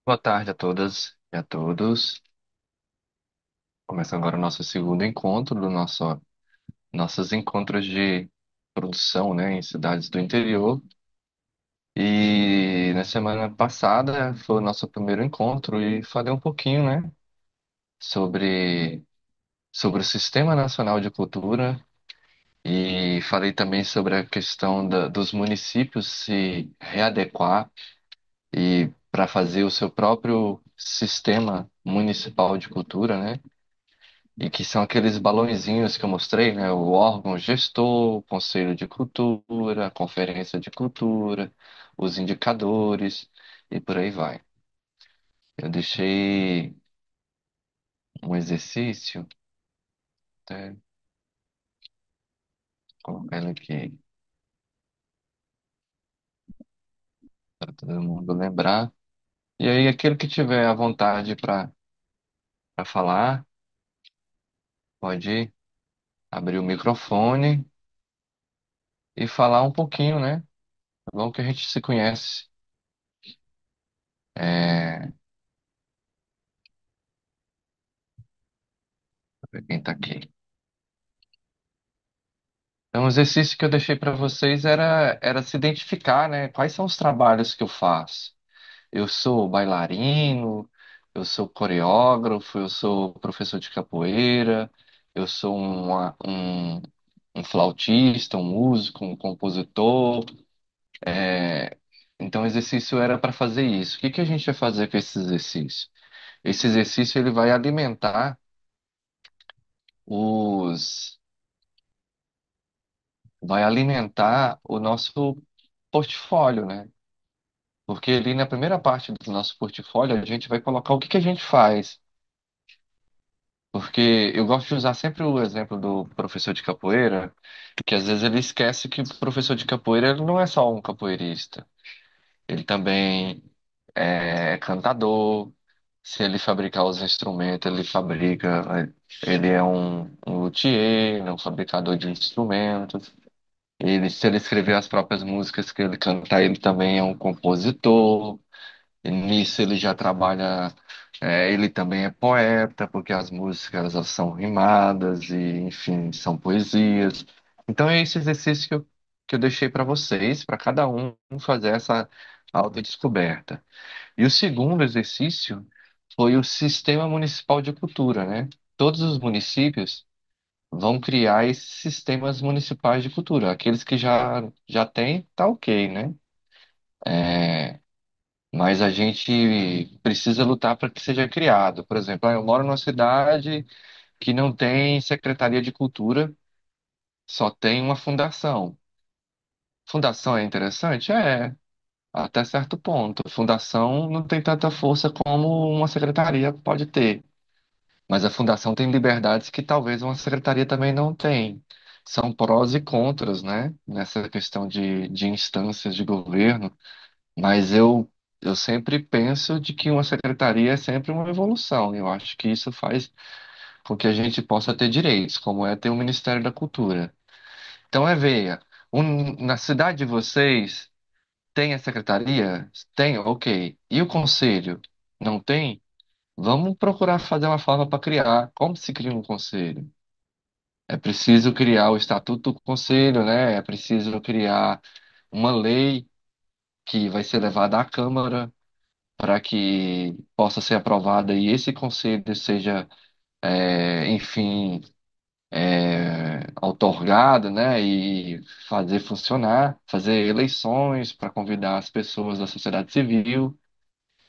Boa tarde a todas e a todos. Começa agora o nosso segundo encontro nossos encontros de produção, né, em cidades do interior. E na semana passada foi o nosso primeiro encontro e falei um pouquinho, né, sobre, sobre o Sistema Nacional de Cultura e falei também sobre a questão dos municípios se readequar e para fazer o seu próprio sistema municipal de cultura, né? E que são aqueles balõezinhos que eu mostrei, né? O órgão gestor, o conselho de cultura, a conferência de cultura, os indicadores e por aí vai. Eu deixei um exercício, até colocar ele aqui para todo mundo lembrar. E aí, aquele que tiver à vontade para falar, pode abrir o microfone e falar um pouquinho, né? É bom que a gente se conhece. É... Deixa eu ver quem tá aqui. Então, o exercício que eu deixei para vocês era se identificar, né? Quais são os trabalhos que eu faço? Eu sou bailarino, eu sou coreógrafo, eu sou professor de capoeira, eu sou um flautista, um músico, um compositor. É, Então, o exercício era para fazer isso. O que que a gente vai fazer com esse exercício? Esse exercício ele os, vai alimentar o nosso portfólio, né? Porque ali na primeira parte do nosso portfólio a gente vai colocar o que que a gente faz. Porque eu gosto de usar sempre o exemplo do professor de capoeira, que às vezes ele esquece que o professor de capoeira ele não é só um capoeirista. Ele também é cantador. Se ele fabricar os instrumentos, ele fabrica. Ele é um luthier, um fabricador de instrumentos. Se ele escrever as próprias músicas que ele cantar, ele também é um compositor. E nisso ele já trabalha, ele também é poeta, porque as músicas elas são rimadas e, enfim, são poesias. Então é esse exercício que eu deixei para vocês, para cada um fazer essa autodescoberta. E o segundo exercício foi o Sistema Municipal de Cultura, né? Todos os municípios vão criar esses sistemas municipais de cultura. Aqueles que já têm, tá ok, né? É, mas a gente precisa lutar para que seja criado. Por exemplo, eu moro numa cidade que não tem Secretaria de Cultura, só tem uma fundação. Fundação é interessante? É, até certo ponto. Fundação não tem tanta força como uma secretaria pode ter, mas a fundação tem liberdades que talvez uma secretaria também não tem. São prós e contras, né, nessa questão de instâncias de governo. Mas eu sempre penso de que uma secretaria é sempre uma evolução. Eu acho que isso faz com que a gente possa ter direitos, como é ter o Ministério da Cultura. Então, veja, na cidade de vocês tem a secretaria? Tem, ok. E o conselho? Não tem? Vamos procurar fazer uma forma para criar. Como se cria um conselho? É preciso criar o Estatuto do Conselho, né? É preciso criar uma lei que vai ser levada à Câmara para que possa ser aprovada e esse conselho seja, enfim, outorgado, né, e fazer funcionar, fazer eleições para convidar as pessoas da sociedade civil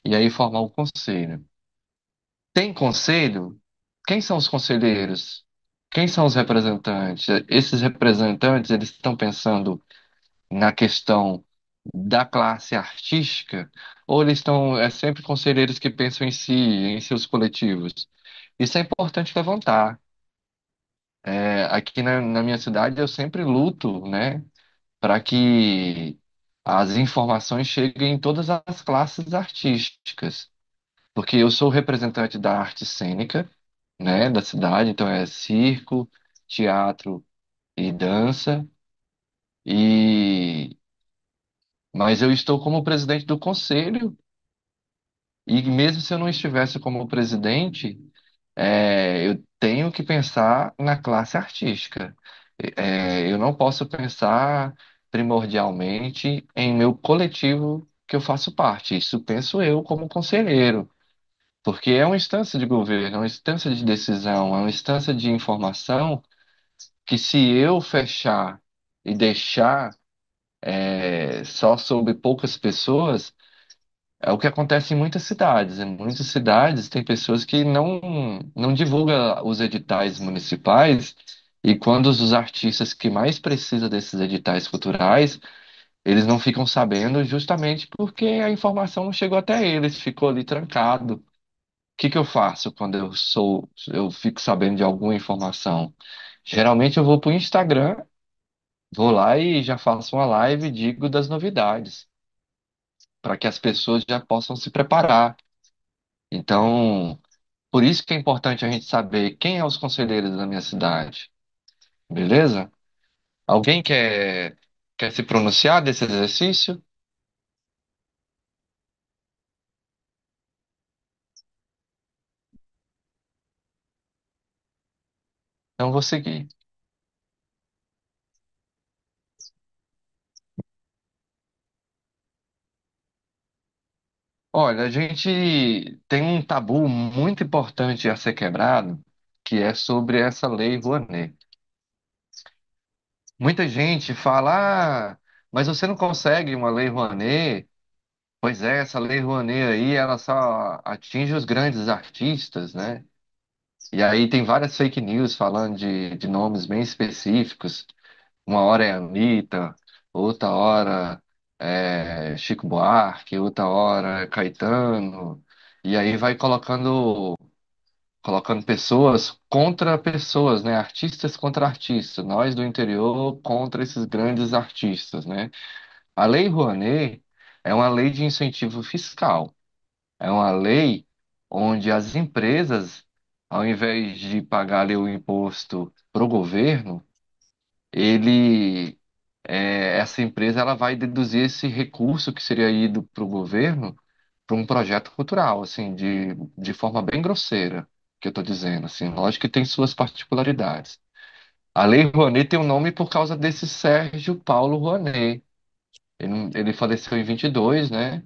e aí formar um conselho. Tem conselho? Quem são os conselheiros? Quem são os representantes? Esses representantes, eles estão pensando na questão da classe artística, ou eles estão, sempre conselheiros que pensam em si, em seus coletivos? Isso é importante levantar. Aqui na minha cidade eu sempre luto, né, para que as informações cheguem em todas as classes artísticas, porque eu sou representante da arte cênica, né, da cidade, então é circo, teatro e dança, e mas eu estou como presidente do conselho E mesmo se eu não estivesse como presidente, eu tenho que pensar na classe artística. Eu não posso pensar primordialmente em meu coletivo que eu faço parte. Isso penso eu como conselheiro, porque é uma instância de governo, é uma instância de decisão, é uma instância de informação que se eu fechar e deixar só sobre poucas pessoas, é o que acontece em muitas cidades. Em muitas cidades tem pessoas que não divulgam os editais municipais e quando os artistas que mais precisam desses editais culturais, eles não ficam sabendo justamente porque a informação não chegou até eles, ficou ali trancado. O que que eu faço quando eu fico sabendo de alguma informação? Geralmente eu vou para o Instagram, vou lá e já faço uma live e digo das novidades, para que as pessoas já possam se preparar. Então, por isso que é importante a gente saber quem é os conselheiros da minha cidade, beleza? Alguém quer se pronunciar desse exercício? Então, vou seguir. Olha, a gente tem um tabu muito importante a ser quebrado, que é sobre essa lei Rouanet. Muita gente fala, mas você não consegue uma lei Rouanet. Pois é, essa lei Rouanet aí, ela só atinge os grandes artistas, né? E aí tem várias fake news falando de nomes bem específicos. Uma hora é Anitta, outra hora é Chico Buarque, outra hora é Caetano. E aí vai colocando pessoas contra pessoas, né? Artistas contra artistas. Nós do interior contra esses grandes artistas, né? A Lei Rouanet é uma lei de incentivo fiscal. É uma lei onde as empresas, ao invés de pagar ali o imposto para o governo, essa empresa ela vai deduzir esse recurso que seria ido para o governo para um projeto cultural, assim, de forma bem grosseira, que eu estou dizendo, assim, lógico que tem suas particularidades. A Lei Rouanet tem o nome por causa desse Sérgio Paulo Rouanet. Ele faleceu em 22, né?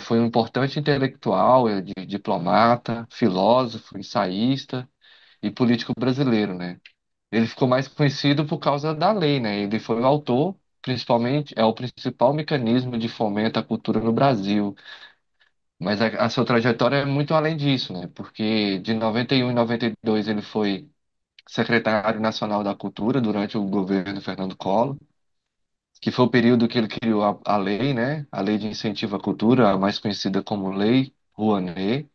Foi um importante intelectual, diplomata, filósofo, ensaísta e político brasileiro, né? Ele ficou mais conhecido por causa da lei, né? Ele foi o autor, principalmente, é o principal mecanismo de fomento à cultura no Brasil. Mas a sua trajetória é muito além disso, né? Porque de 91 e 92 ele foi secretário nacional da Cultura durante o governo Fernando Collor, que foi o período que ele criou a lei, né? A Lei de Incentivo à Cultura, a mais conhecida como Lei Rouanet,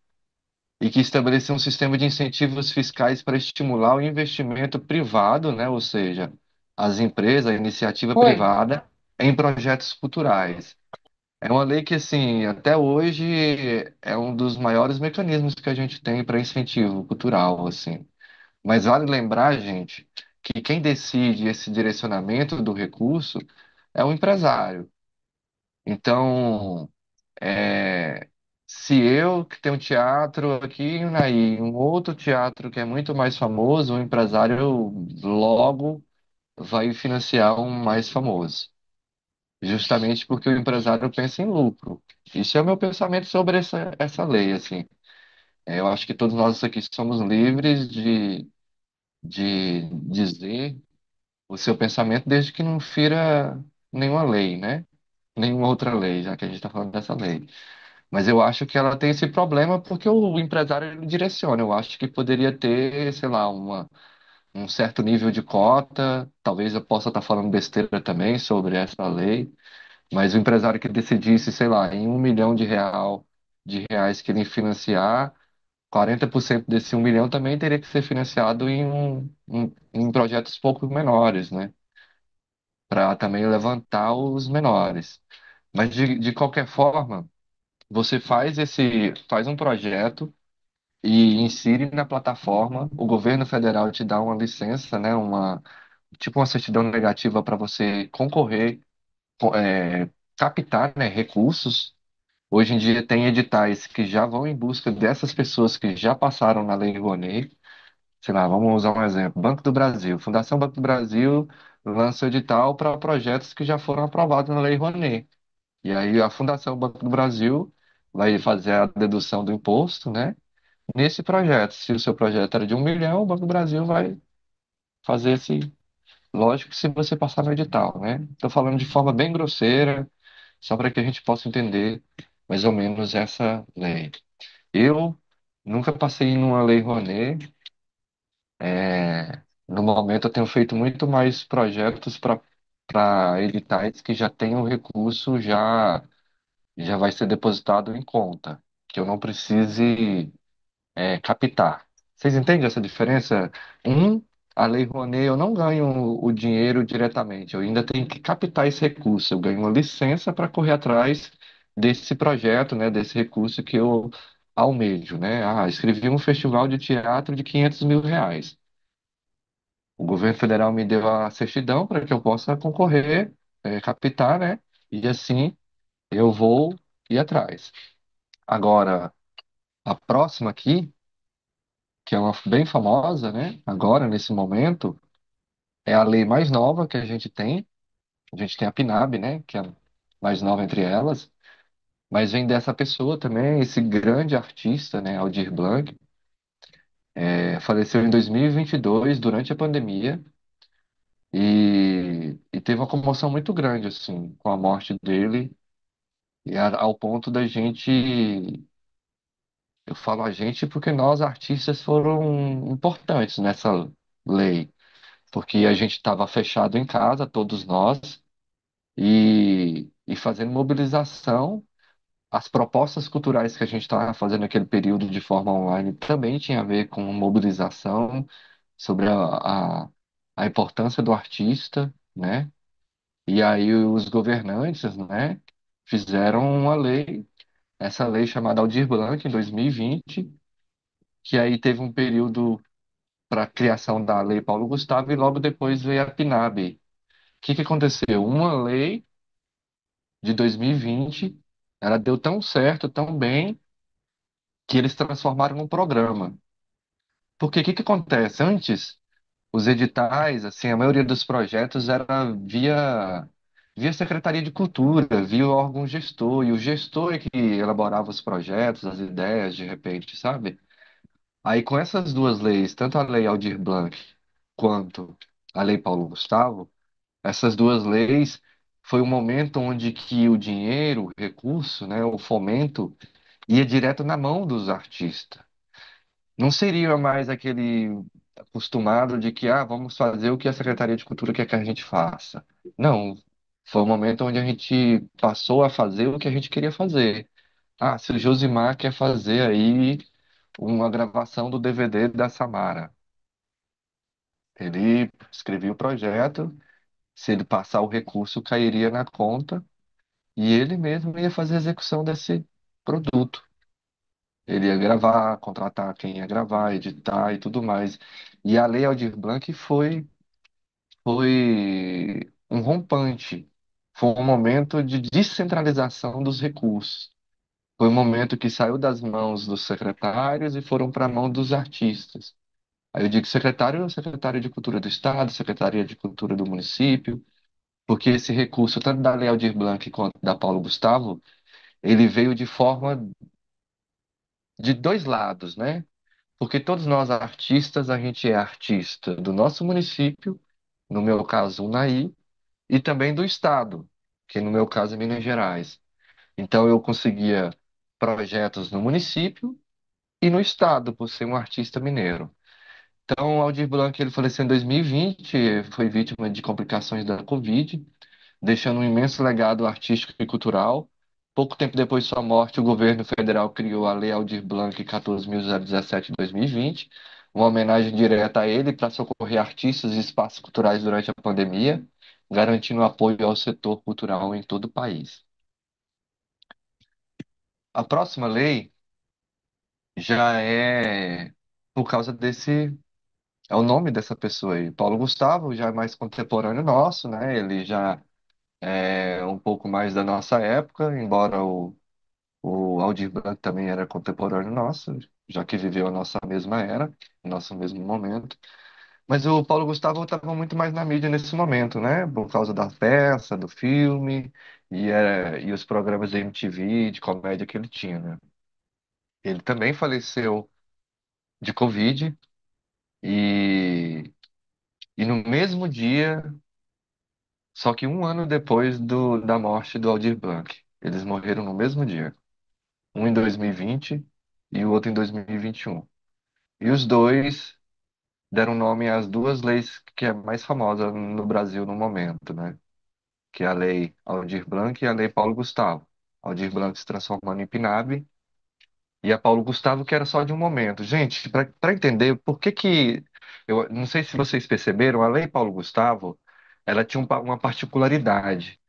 e que estabeleceu um sistema de incentivos fiscais para estimular o investimento privado, né? Ou seja, as empresas, a iniciativa Oi. privada em projetos culturais. É uma lei que, assim, até hoje é um dos maiores mecanismos que a gente tem para incentivo cultural, assim. Mas vale lembrar, gente, que quem decide esse direcionamento do recurso é o empresário. Então, é, se eu que tenho um teatro aqui em Unai, um outro teatro que é muito mais famoso, o empresário logo vai financiar um mais famoso. Justamente porque o empresário pensa em lucro. Isso é o meu pensamento sobre essa lei, assim. Eu acho que todos nós aqui somos livres de dizer o seu pensamento desde que não fira nenhuma lei, né? Nenhuma outra lei, já que a gente está falando dessa lei. Mas eu acho que ela tem esse problema porque o empresário ele direciona. Eu acho que poderia ter, sei lá, um certo nível de cota. Talvez eu possa estar falando besteira também sobre essa lei. Mas o empresário que decidisse, sei lá, em 1 milhão de reais que ele financiar, 40% desse 1 milhão também teria que ser financiado em projetos pouco menores, né? Para também levantar os menores. Mas de qualquer forma, você faz um projeto e insere na plataforma. O governo federal te dá uma licença, né? Tipo uma certidão negativa para você concorrer, captar, né, recursos. Hoje em dia tem editais que já vão em busca dessas pessoas que já passaram na Lei Rouanet. Sei lá, vamos usar um exemplo. Banco do Brasil. Fundação Banco do Brasil lança o edital para projetos que já foram aprovados na Lei Rouanet. E aí a Fundação Banco do Brasil vai fazer a dedução do imposto, né? Nesse projeto. Se o seu projeto era de 1 milhão, o Banco do Brasil vai fazer esse. Lógico que se você passar no edital, né? Estou falando de forma bem grosseira, só para que a gente possa entender mais ou menos essa lei. Eu nunca passei numa lei Rouanet. No momento, eu tenho feito muito mais projetos para editais que já têm o recurso já vai ser depositado em conta, que eu não precise captar. Vocês entendem essa diferença? Um, a Lei Rouanet, eu não ganho o dinheiro diretamente, eu ainda tenho que captar esse recurso. Eu ganho uma licença para correr atrás desse projeto, né, desse recurso que eu almejo, né? Ah, escrevi um festival de teatro de R$ 500 mil. O governo federal me deu a certidão para que eu possa concorrer, captar, né? E assim eu vou ir atrás. Agora, a próxima aqui, que é uma bem famosa, né? Agora, nesse momento, é a lei mais nova que a gente tem. A gente tem a PNAB, né? Que é a mais nova entre elas. Mas vem dessa pessoa também, esse grande artista, né? Aldir Blanc. Faleceu em 2022, durante a pandemia. E teve uma comoção muito grande, assim, com a morte dele. E ao ponto da gente, eu falo a gente porque nós artistas foram importantes nessa lei, porque a gente estava fechado em casa, todos nós, e fazendo mobilização. As propostas culturais que a gente estava fazendo naquele período de forma online também tinha a ver com mobilização sobre a importância do artista, né? E aí os governantes, né, fizeram uma lei, essa lei chamada Aldir Blanc, em 2020, que aí teve um período para a criação da Lei Paulo Gustavo e logo depois veio a PNAB. O que que aconteceu? Uma lei de 2020, ela deu tão certo, tão bem, que eles transformaram num programa. Porque o que que acontece? Antes, os editais, assim, a maioria dos projetos era via Secretaria de Cultura, via o órgão gestor, e o gestor é que elaborava os projetos, as ideias, de repente, sabe? Aí com essas duas leis, tanto a Lei Aldir Blanc quanto a Lei Paulo Gustavo, essas duas leis foi um momento onde que o dinheiro, o recurso, né, o fomento ia direto na mão dos artistas. Não seria mais aquele acostumado de que, vamos fazer o que a Secretaria de Cultura quer que a gente faça. Não, foi o momento onde a gente passou a fazer o que a gente queria fazer. Ah, se o Josimar quer fazer aí uma gravação do DVD da Samara, ele escrevia o projeto, se ele passar o recurso, cairia na conta e ele mesmo ia fazer a execução desse produto. Ele ia gravar, contratar quem ia gravar, editar e tudo mais. E a Lei Aldir Blanc foi um rompante. Foi um momento de descentralização dos recursos. Foi um momento que saiu das mãos dos secretários e foram para a mão dos artistas. Aí eu digo secretário, secretário de Cultura do Estado, Secretaria de Cultura do município, porque esse recurso, tanto da Lei Aldir Blanc quanto da Paulo Gustavo, ele veio de forma de dois lados, né? Porque todos nós artistas, a gente é artista do nosso município, no meu caso, Unai, e também do estado, que no meu caso é Minas Gerais. Então eu conseguia projetos no município e no estado, por ser um artista mineiro. Então, o Aldir Blanc, ele faleceu em 2020, foi vítima de complicações da Covid, deixando um imenso legado artístico e cultural. Pouco tempo depois de sua morte, o governo federal criou a Lei Aldir Blanc 14.017 de 2020, uma homenagem direta a ele para socorrer artistas e espaços culturais durante a pandemia, garantindo apoio ao setor cultural em todo o país. A próxima lei já é por causa desse, é o nome dessa pessoa aí. Paulo Gustavo já é mais contemporâneo nosso, né? Ele já é um pouco mais da nossa época, embora O Aldir Blanc também era contemporâneo nosso, já que viveu a nossa mesma era, nosso mesmo momento. Mas o Paulo Gustavo estava muito mais na mídia nesse momento, né? Por causa da peça, do filme e os programas da MTV de comédia que ele tinha, né? Ele também faleceu de Covid e, e no mesmo dia, só que um ano depois da morte do Aldir Blanc. Eles morreram no mesmo dia, um em 2020 e o outro em 2021. E os dois deram nome às duas leis que é mais famosa no Brasil no momento, né? Que é a Lei Aldir Blanc e a Lei Paulo Gustavo. Aldir Blanc se transformando em PNAB e a Paulo Gustavo que era só de um momento. Gente, para entender por que que eu não sei se vocês perceberam, a Lei Paulo Gustavo, ela tinha uma particularidade.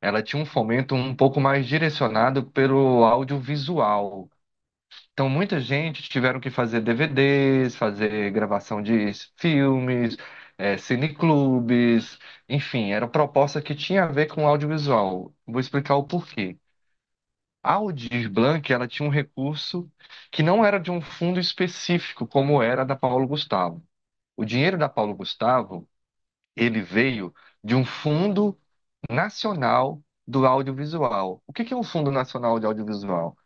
Ela tinha um fomento um pouco mais direcionado pelo audiovisual. Então, muita gente tiveram que fazer DVDs, fazer gravação de filmes, cineclubes, enfim, era proposta que tinha a ver com audiovisual. Vou explicar o porquê. A Aldir Blanc, ela tinha um recurso que não era de um fundo específico, como era da Paulo Gustavo. O dinheiro da Paulo Gustavo, ele veio de um fundo nacional do audiovisual. O que que é um fundo nacional de audiovisual?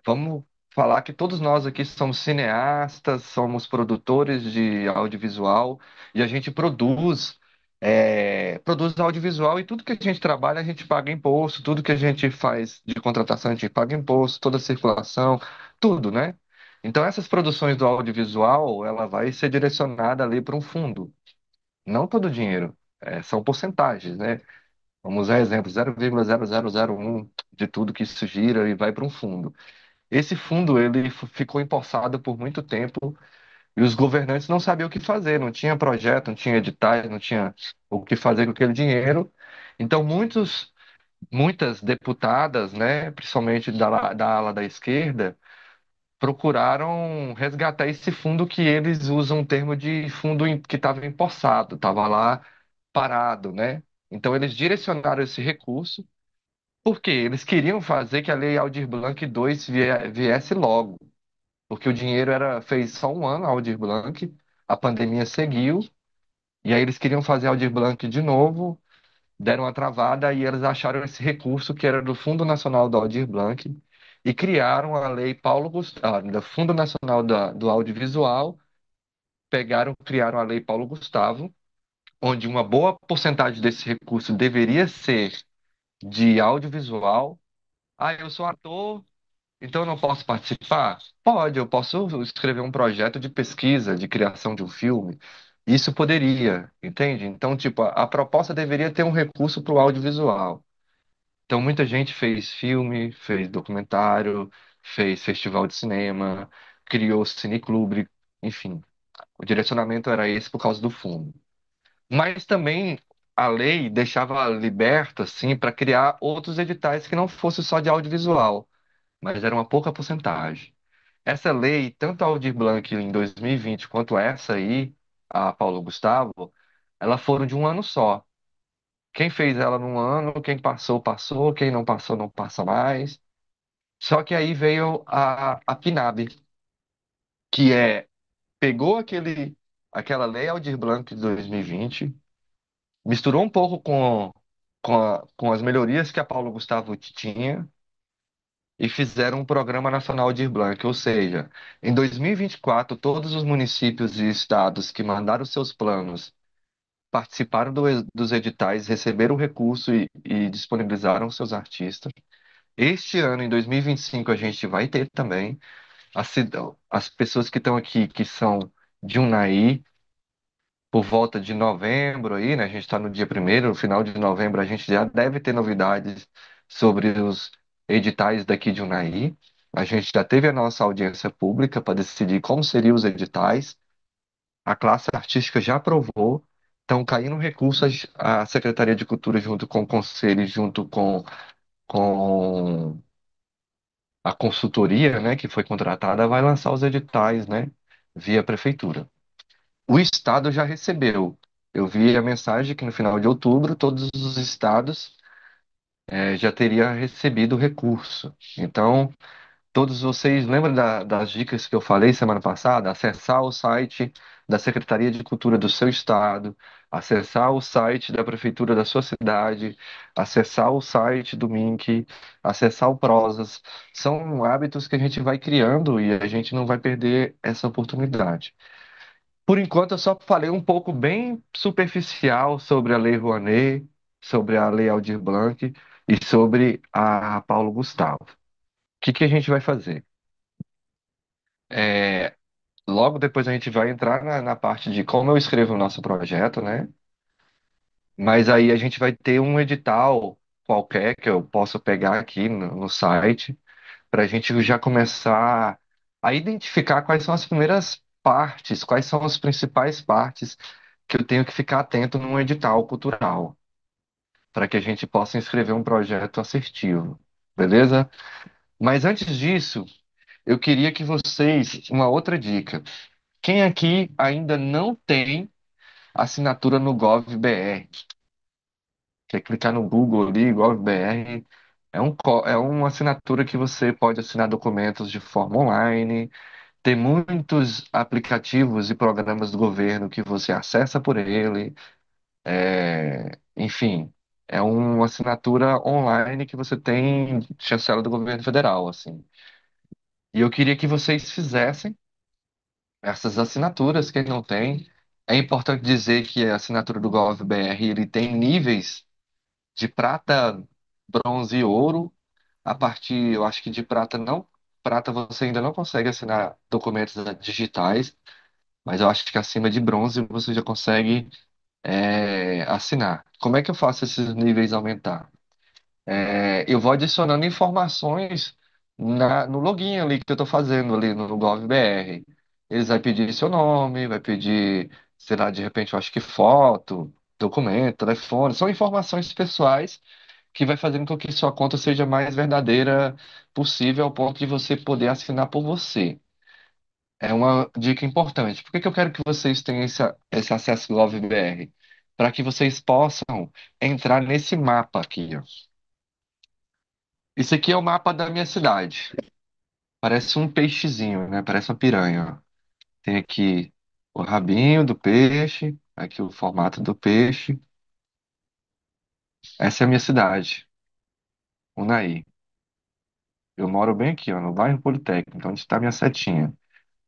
Vamos falar que todos nós aqui somos cineastas, somos produtores de audiovisual e a gente produz audiovisual e tudo que a gente trabalha a gente paga imposto, tudo que a gente faz de contratação a gente paga imposto, toda a circulação, tudo, né? Então essas produções do audiovisual, ela vai ser direcionada ali para um fundo, não todo o dinheiro, são porcentagens, né? Vamos usar exemplo, 0,0001 de tudo que isso gira e vai para um fundo. Esse fundo ele ficou empossado por muito tempo e os governantes não sabiam o que fazer, não tinha projeto, não tinha editais, não tinha o que fazer com aquele dinheiro. Então muitas deputadas, né, principalmente da ala da esquerda, procuraram resgatar esse fundo que eles usam o termo de fundo que estava empossado, estava lá parado, né? Então eles direcionaram esse recurso porque eles queriam fazer que a Lei Aldir Blanc II viesse logo. Porque o dinheiro fez só um ano, Aldir Blanc, a pandemia seguiu, e aí eles queriam fazer Aldir Blanc de novo, deram uma travada e eles acharam esse recurso que era do Fundo Nacional do Aldir Blanc e criaram a Lei Paulo Gustavo, do Fundo Nacional do Audiovisual, criaram a Lei Paulo Gustavo, onde uma boa porcentagem desse recurso deveria ser de audiovisual. Ah, eu sou ator, então eu não posso participar? Pode, eu posso escrever um projeto de pesquisa, de criação de um filme. Isso poderia, entende? Então, tipo, a proposta deveria ter um recurso para o audiovisual. Então, muita gente fez filme, fez documentário, fez festival de cinema, criou cineclube, enfim. O direcionamento era esse por causa do fundo. Mas também a lei deixava liberto, assim, para criar outros editais que não fosse só de audiovisual, mas era uma pouca porcentagem. Essa lei, tanto a Aldir Blanc em 2020 quanto essa aí, a Paulo Gustavo, elas foram de um ano só. Quem fez ela num ano, quem passou, passou, quem não passou, não passa mais. Só que aí veio a PNAB, que pegou aquela lei Aldir Blanc de 2020, misturou um pouco com as melhorias que a Paulo Gustavo tinha e fizeram um programa nacional de Blanc, ou seja, em 2024, todos os municípios e estados que mandaram seus planos participaram dos editais, receberam o recurso e disponibilizaram seus artistas. Este ano, em 2025, a gente vai ter também as pessoas que estão aqui, que são de Unai, por volta de novembro aí, né? A gente está no dia primeiro, no final de novembro, a gente já deve ter novidades sobre os editais daqui de Unai. A gente já teve a nossa audiência pública para decidir como seriam os editais. A classe artística já aprovou. Estão caindo recursos, a Secretaria de Cultura, junto com o Conselho, junto com a consultoria, né, que foi contratada, vai lançar os editais, né, via prefeitura. O estado já recebeu. Eu vi a mensagem que no final de outubro todos os estados já teria recebido o recurso. Então, todos vocês lembram das dicas que eu falei semana passada? Acessar o site da Secretaria de Cultura do seu estado, acessar o site da Prefeitura da sua cidade, acessar o site do MINC, acessar o Prozas. São hábitos que a gente vai criando e a gente não vai perder essa oportunidade. Por enquanto, eu só falei um pouco bem superficial sobre a Lei Rouanet, sobre a Lei Aldir Blanc e sobre a Paulo Gustavo. O que que a gente vai fazer? É, logo depois a gente vai entrar na parte de como eu escrevo o nosso projeto, né? Mas aí a gente vai ter um edital qualquer que eu possa pegar aqui no site para a gente já começar a identificar quais são as primeiras partes, quais são as principais partes que eu tenho que ficar atento num edital cultural, para que a gente possa inscrever um projeto assertivo, beleza? Mas antes disso, eu queria que vocês, uma outra dica. Quem aqui ainda não tem assinatura no GovBR? Quer clicar no Google ali, GovBR. É uma assinatura que você pode assinar documentos de forma online. Tem muitos aplicativos e programas do governo que você acessa por ele. Enfim, é uma assinatura online que você tem chancela do governo federal, assim. E eu queria que vocês fizessem essas assinaturas, quem não tem. É importante dizer que a assinatura do GovBR ele tem níveis de prata, bronze e ouro. A partir, eu acho que de prata não, prata você ainda não consegue assinar documentos digitais, mas eu acho que acima de bronze você já consegue assinar. Como é que eu faço esses níveis aumentar? Eu vou adicionando informações no login ali que eu estou fazendo ali no GovBR. Eles vai pedir seu nome, vai pedir, sei lá, de repente, eu acho que foto, documento, telefone. São informações pessoais que vai fazendo com que sua conta seja mais verdadeira possível ao ponto de você poder assinar por você. É uma dica importante. Por que que eu quero que vocês tenham esse acesso ao GovBR? Para que vocês possam entrar nesse mapa aqui, ó. Isso aqui é o mapa da minha cidade. Parece um peixezinho, né? Parece uma piranha, ó. Tem aqui o rabinho do peixe, aqui o formato do peixe. Essa é a minha cidade, Unai. Eu moro bem aqui, ó, no bairro Politécnico, onde está minha setinha.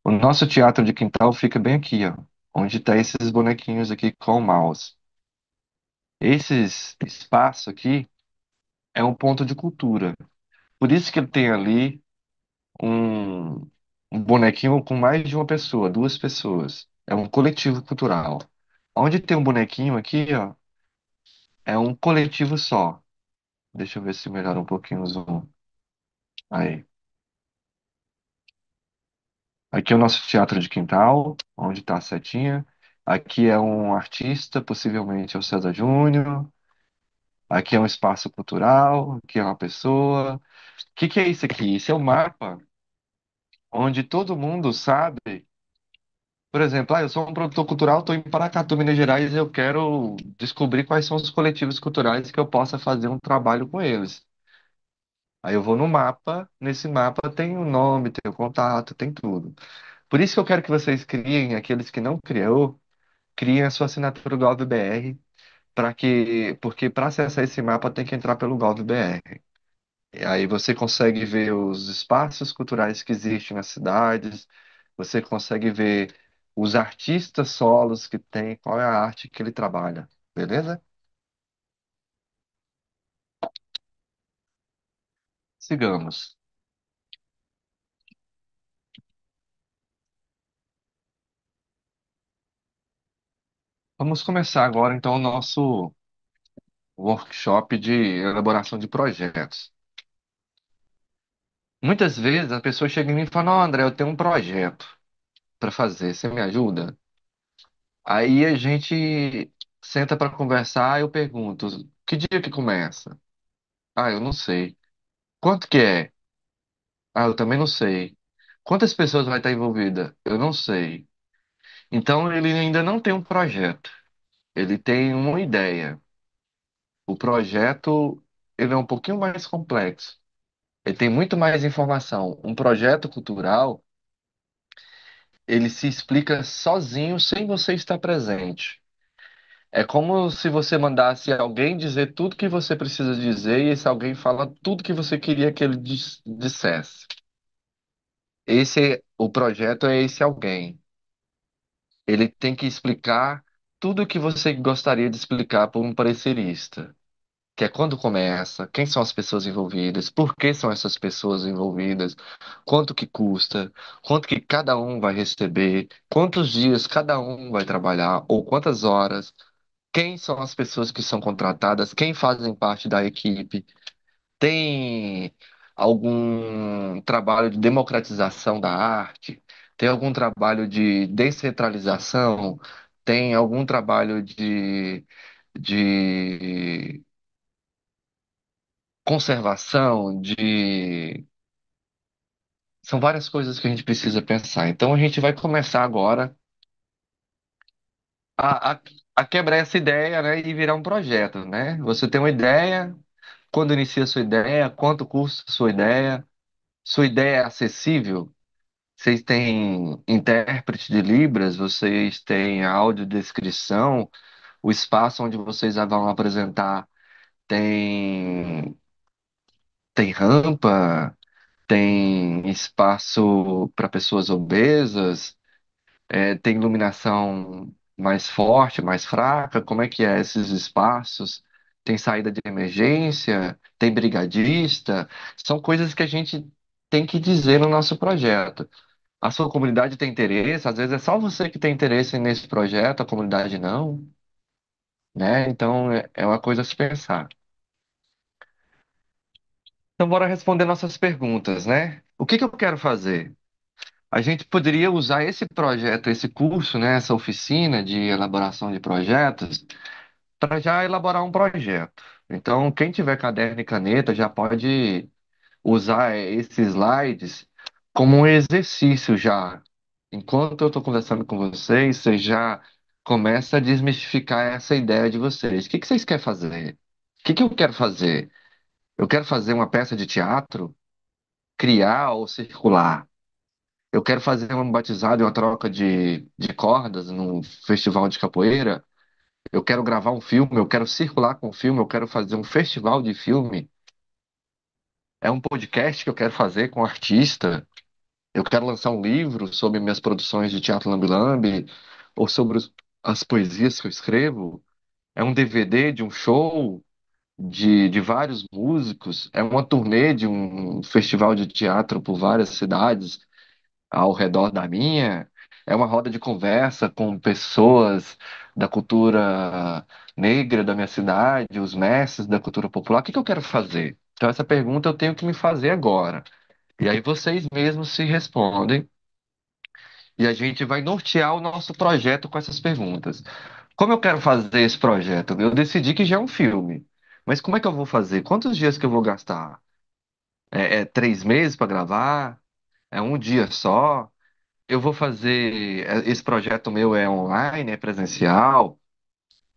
O nosso teatro de quintal fica bem aqui, ó, onde tá esses bonequinhos aqui com o mouse. Esses espaço aqui é um ponto de cultura. Por isso que ele tem ali um, um bonequinho com mais de uma pessoa, duas pessoas. É um coletivo cultural. Onde tem um bonequinho aqui, ó, é um coletivo só. Deixa eu ver se melhora um pouquinho o zoom. Aí. Aqui é o nosso teatro de quintal, onde está a setinha. Aqui é um artista, possivelmente é o César Júnior. Aqui é um espaço cultural. Aqui é uma pessoa. O que é isso aqui? Isso é um mapa onde todo mundo sabe. Por exemplo, eu sou um produtor cultural, estou em Paracatu, Minas Gerais, e eu quero descobrir quais são os coletivos culturais que eu possa fazer um trabalho com eles. Aí eu vou no mapa, nesse mapa tem o nome, tem o contato, tem tudo. Por isso que eu quero que vocês criem, aqueles que não criou, criem a sua assinatura GovBR, porque para acessar esse mapa tem que entrar pelo GovBR. E aí você consegue ver os espaços culturais que existem nas cidades, você consegue ver os artistas solos que tem, qual é a arte que ele trabalha, beleza? Sigamos. Vamos começar agora então o nosso workshop de elaboração de projetos. Muitas vezes a pessoa chega em mim e fala: Não, André, eu tenho um projeto para fazer, você me ajuda? Aí a gente senta para conversar, eu pergunto: Que dia que começa? Ah, eu não sei. Quanto que é? Ah, eu também não sei. Quantas pessoas vai estar envolvida? Eu não sei. Então ele ainda não tem um projeto. Ele tem uma ideia. O projeto. ele é um pouquinho mais complexo. Ele tem muito mais informação. Um projeto cultural, ele se explica sozinho sem você estar presente. É como se você mandasse alguém dizer tudo que você precisa dizer e esse alguém fala tudo que você queria que ele dissesse. O projeto é esse alguém. Ele tem que explicar tudo o que você gostaria de explicar para um parecerista. Que é quando começa, quem são as pessoas envolvidas, por que são essas pessoas envolvidas, quanto que custa, quanto que cada um vai receber, quantos dias cada um vai trabalhar ou quantas horas, quem são as pessoas que são contratadas, quem fazem parte da equipe, tem algum trabalho de democratização da arte, tem algum trabalho de descentralização, tem algum trabalho de conservação, de. São várias coisas que a gente precisa pensar. Então a gente vai começar agora a, a, a quebrar essa ideia, né, e virar um projeto, né? Você tem uma ideia, quando inicia a sua ideia, quanto custa a sua ideia é acessível, vocês têm intérprete de Libras, vocês têm audiodescrição, o espaço onde vocês vão apresentar tem rampa, tem espaço para pessoas obesas, tem iluminação mais forte, mais fraca? Como é que é esses espaços? Tem saída de emergência? Tem brigadista? São coisas que a gente tem que dizer no nosso projeto. A sua comunidade tem interesse? Às vezes é só você que tem interesse nesse projeto, a comunidade não, né? Então é uma coisa a se pensar. Então, bora responder nossas perguntas, né? O que que eu quero fazer? A gente poderia usar esse projeto, esse curso, né, essa oficina de elaboração de projetos, para já elaborar um projeto. Então, quem tiver caderno e caneta já pode usar esses slides como um exercício já. Enquanto eu estou conversando com vocês, você já começa a desmistificar essa ideia de vocês. O que que vocês querem fazer? O que que eu quero fazer? Eu quero fazer uma peça de teatro, criar ou circular. Eu quero fazer um batizado e uma troca de cordas num festival de capoeira. Eu quero gravar um filme, eu quero circular com o filme, eu quero fazer um festival de filme. É um podcast que eu quero fazer com um artista. Eu quero lançar um livro sobre minhas produções de teatro lambe-lambe ou sobre as poesias que eu escrevo. É um DVD de um show de vários músicos. É uma turnê de um festival de teatro por várias cidades ao redor da minha. É uma roda de conversa com pessoas da cultura negra da minha cidade, os mestres da cultura popular. O que que eu quero fazer? Então, essa pergunta eu tenho que me fazer agora. E aí vocês mesmos se respondem e a gente vai nortear o nosso projeto com essas perguntas. Como eu quero fazer esse projeto? Eu decidi que já é um filme. Mas como é que eu vou fazer? Quantos dias que eu vou gastar? É 3 meses para gravar? É um dia só? Eu vou fazer. Esse projeto meu é online, é presencial?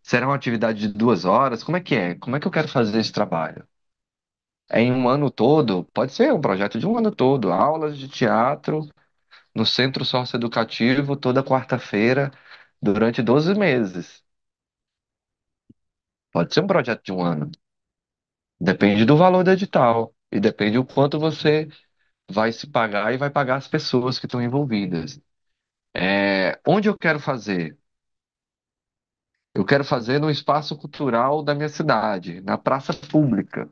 Será uma atividade de 2 horas? Como é que é? Como é que eu quero fazer esse trabalho? É em um ano todo? Pode ser um projeto de um ano todo. Aulas de teatro no Centro Socioeducativo toda quarta-feira durante 12 meses. Pode ser um projeto de um ano. Depende do valor do edital. E depende o quanto você vai se pagar e vai pagar as pessoas que estão envolvidas. Onde eu quero fazer? Eu quero fazer no espaço cultural da minha cidade, na praça pública.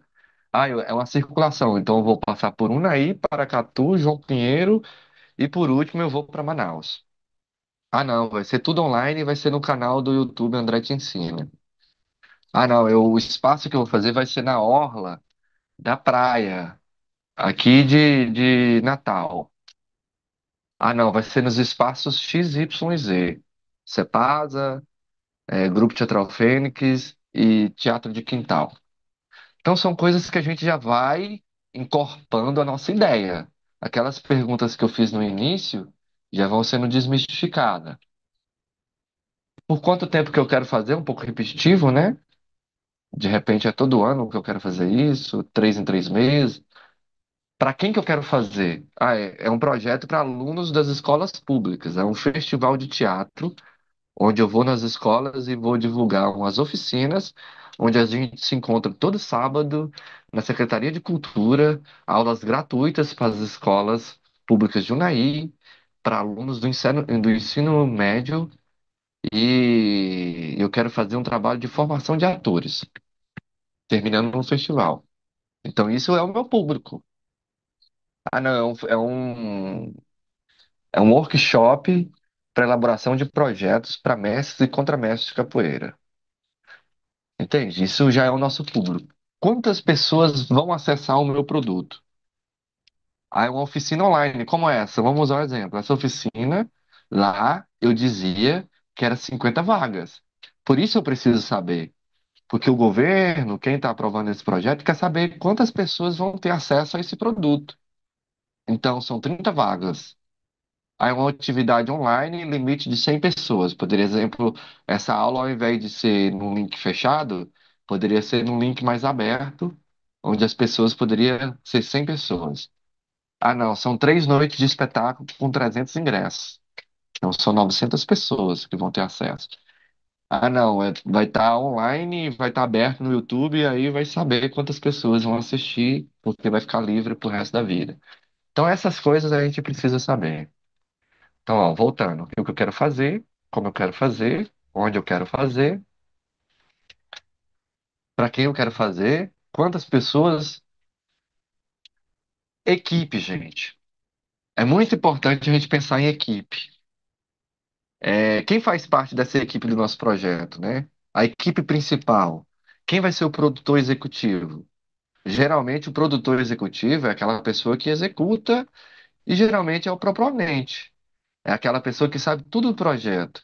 É uma circulação, então eu vou passar por Unai, Paracatu, João Pinheiro e por último eu vou para Manaus. Ah, não, vai ser tudo online e vai ser no canal do YouTube André Te Ensina. Ah, não, o espaço que eu vou fazer vai ser na orla da praia, aqui de Natal. Ah, não, vai ser nos espaços X, Y e Z. Cepasa, Grupo Teatral Fênix e Teatro de Quintal. Então são coisas que a gente já vai encorpando a nossa ideia. Aquelas perguntas que eu fiz no início já vão sendo desmistificadas. Por quanto tempo que eu quero fazer? Um pouco repetitivo, né? De repente é todo ano que eu quero fazer isso, 3 em 3 meses. Para quem que eu quero fazer? É um projeto para alunos das escolas públicas. É um festival de teatro onde eu vou nas escolas e vou divulgar umas oficinas, onde a gente se encontra todo sábado na Secretaria de Cultura, aulas gratuitas para as escolas públicas de Unai, para alunos do ensino médio, e eu quero fazer um trabalho de formação de atores, terminando no festival. Então, isso é o meu público. Ah, não, é um workshop para elaboração de projetos para mestres e contramestres de capoeira. Entende? Isso já é o nosso público. Quantas pessoas vão acessar o meu produto? Ah, é uma oficina online, como essa. Vamos usar um exemplo. Essa oficina, lá eu dizia que era 50 vagas. Por isso eu preciso saber. Porque o governo, quem está aprovando esse projeto, quer saber quantas pessoas vão ter acesso a esse produto. Então, são 30 vagas. Aí uma atividade online, limite de 100 pessoas. Poderia, exemplo, essa aula, ao invés de ser num link fechado, poderia ser num link mais aberto, onde as pessoas poderiam ser 100 pessoas. Ah, não, são 3 noites de espetáculo com 300 ingressos. Então, são 900 pessoas que vão ter acesso. Ah, não, vai estar online, vai estar aberto no YouTube, e aí vai saber quantas pessoas vão assistir, porque vai ficar livre pro resto da vida. Então, essas coisas a gente precisa saber. Então, ó, voltando, o que eu quero fazer, como eu quero fazer, onde eu quero fazer, para quem eu quero fazer, quantas pessoas, equipe, gente. É muito importante a gente pensar em equipe. Quem faz parte dessa equipe do nosso projeto, né? A equipe principal. Quem vai ser o produtor executivo? Geralmente, o produtor executivo é aquela pessoa que executa e geralmente é o proponente. É aquela pessoa que sabe tudo do projeto.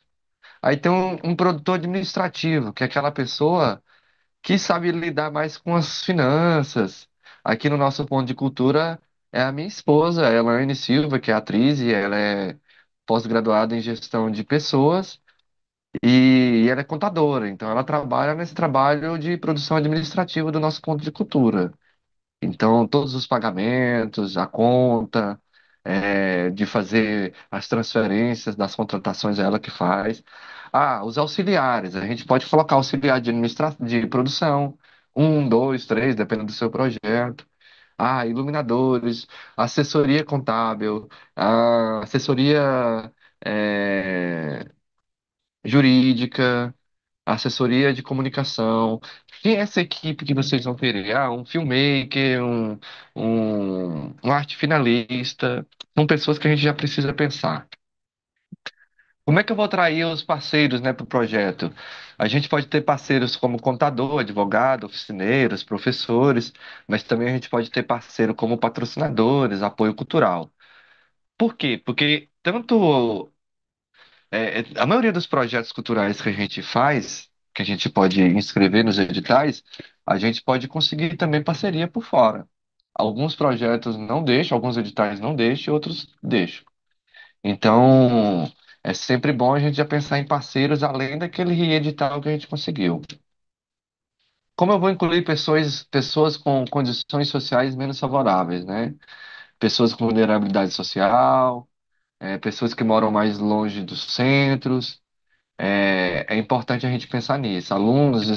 Aí tem um produtor administrativo, que é aquela pessoa que sabe lidar mais com as finanças. Aqui no nosso ponto de cultura é a minha esposa, a Elaine Silva, que é atriz e ela é pós-graduada em gestão de pessoas e ela é contadora. Então ela trabalha nesse trabalho de produção administrativa do nosso ponto de cultura. Então, todos os pagamentos, a conta, de fazer as transferências das contratações, é ela que faz. Ah, os auxiliares, a gente pode colocar auxiliar de produção, um, dois, três, dependendo do seu projeto. Ah, iluminadores, assessoria contábil, assessoria jurídica, assessoria de comunicação. Quem é essa equipe que vocês vão querer? Ah, um filmmaker, um arte finalista. São pessoas que a gente já precisa pensar. Como é que eu vou atrair os parceiros, né, para o projeto? A gente pode ter parceiros como contador, advogado, oficineiros, professores, mas também a gente pode ter parceiro como patrocinadores, apoio cultural. Por quê? Porque tanto a maioria dos projetos culturais que a gente faz, que a gente pode inscrever nos editais, a gente pode conseguir também parceria por fora. Alguns projetos não deixam, alguns editais não deixam, outros deixam. Então, é sempre bom a gente já pensar em parceiros além daquele edital que a gente conseguiu. Como eu vou incluir pessoas com condições sociais menos favoráveis, né? Pessoas com vulnerabilidade social, pessoas que moram mais longe dos centros. É importante a gente pensar nisso. Alunos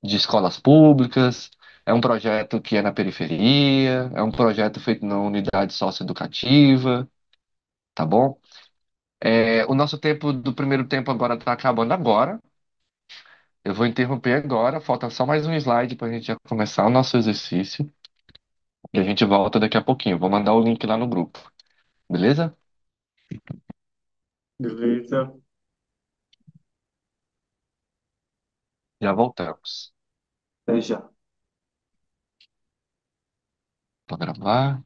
de escolas públicas, é um projeto que é na periferia, é um projeto feito na unidade socioeducativa, tá bom? O nosso tempo do primeiro tempo agora está acabando agora. Eu vou interromper agora, falta só mais um slide para a gente já começar o nosso exercício. E a gente volta daqui a pouquinho. Vou mandar o link lá no grupo, beleza? Beleza. Já voltamos. Até já. Vou gravar.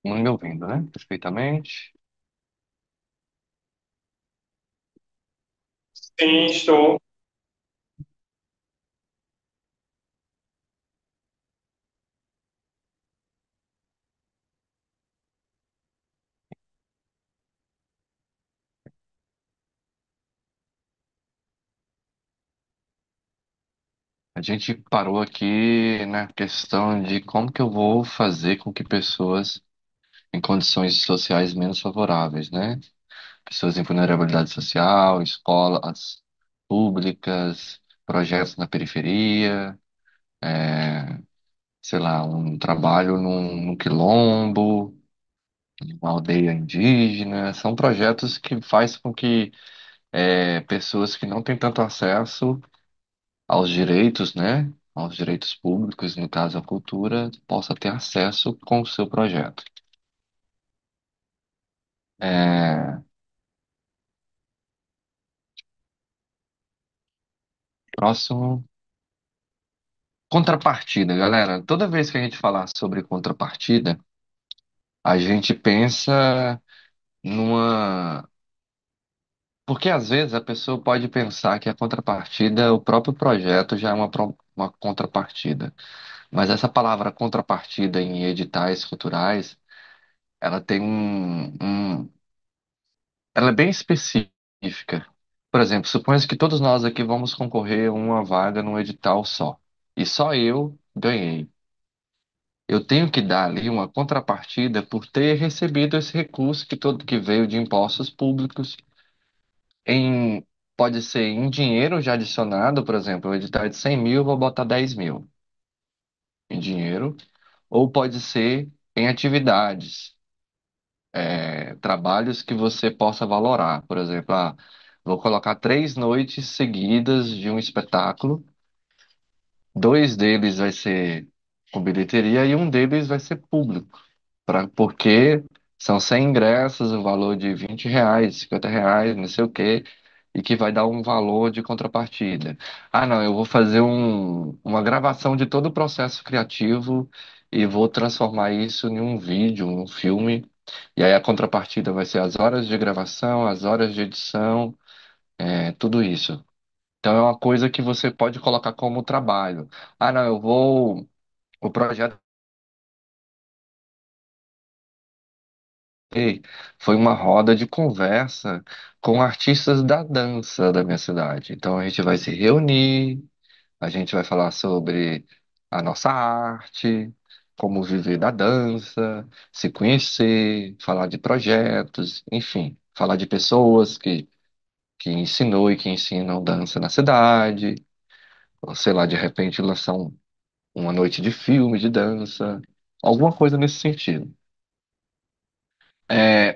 Me ouvindo, né? Perfeitamente. Sim, estou. A gente parou aqui na questão de como que eu vou fazer com que pessoas em condições sociais menos favoráveis, né? Pessoas em vulnerabilidade social, escolas públicas, projetos na periferia, sei lá, um trabalho num quilombo, uma aldeia indígena. São projetos que fazem com que pessoas que não têm tanto acesso aos direitos, né? Aos direitos públicos, no caso a cultura, possa ter acesso com o seu projeto. É, próximo, contrapartida, galera. Toda vez que a gente falar sobre contrapartida, a gente pensa numa. Porque às vezes a pessoa pode pensar que a contrapartida, o próprio projeto já é uma contrapartida. Mas essa palavra contrapartida em editais culturais, ela tem ela é bem específica. Por exemplo, suponha que todos nós aqui vamos concorrer a uma vaga num edital só. E só eu ganhei. Eu tenho que dar ali uma contrapartida por ter recebido esse recurso que todo que veio de impostos públicos em pode ser em dinheiro já adicionado, por exemplo, o edital é de 100 mil, eu vou botar 10 mil em dinheiro, ou pode ser em atividades, trabalhos que você possa valorar. Por exemplo, vou colocar 3 noites seguidas de um espetáculo. Dois deles vai ser com bilheteria e um deles vai ser público. Porque são 100 ingressos, o valor de R$ 20, R$ 50, não sei o quê, e que vai dar um valor de contrapartida. Ah, não, eu vou fazer uma gravação de todo o processo criativo e vou transformar isso em um vídeo, um filme. E aí a contrapartida vai ser as horas de gravação, as horas de edição, tudo isso. Então é uma coisa que você pode colocar como trabalho. Ah, não, eu vou. O projeto foi uma roda de conversa com artistas da dança da minha cidade. Então a gente vai se reunir, a gente vai falar sobre a nossa arte, como viver da dança, se conhecer, falar de projetos, enfim, falar de pessoas que ensinou e que ensinam dança na cidade, ou sei lá, de repente lançar uma noite de filme de dança, alguma coisa nesse sentido.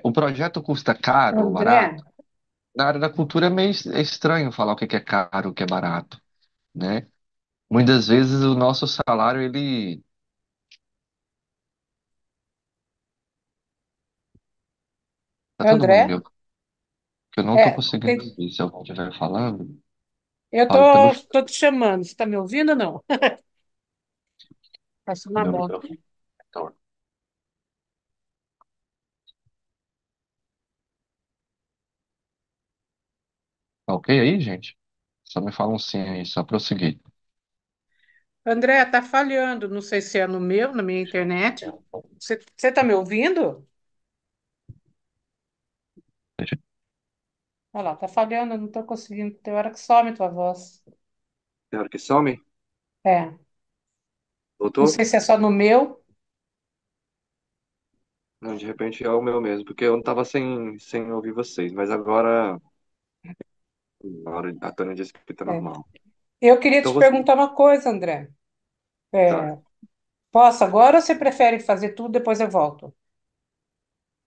O projeto custa caro ou André, barato? Na área da cultura é meio estranho falar o que que é caro, o que é barato, né? Muitas vezes o nosso salário, ele... Tá todo mundo André, meio... que eu não tô é, conseguindo tem- ouvir. Se alguém estiver falando, eu fale pelo... tô te chamando. Você está me ouvindo ou não? Passa uma meu moto. microfone. Tá ok aí, gente? Só me fala um sim aí, só pra eu seguir. André, tá falhando. Não sei se é no meu, na minha internet. Você tá me ouvindo? Deixa- Olha lá, tá falhando, eu não tô conseguindo. Tem hora que some tua voz. Tem hora que some? É, não Voltou? sei se é só no meu. Não, de repente é o meu mesmo, porque eu não tava sem ouvir vocês, mas agora a Tânia disse que tá É. normal. Eu queria Então te você... perguntar uma coisa, André. Tá. É, posso agora ou você prefere fazer tudo, depois eu volto?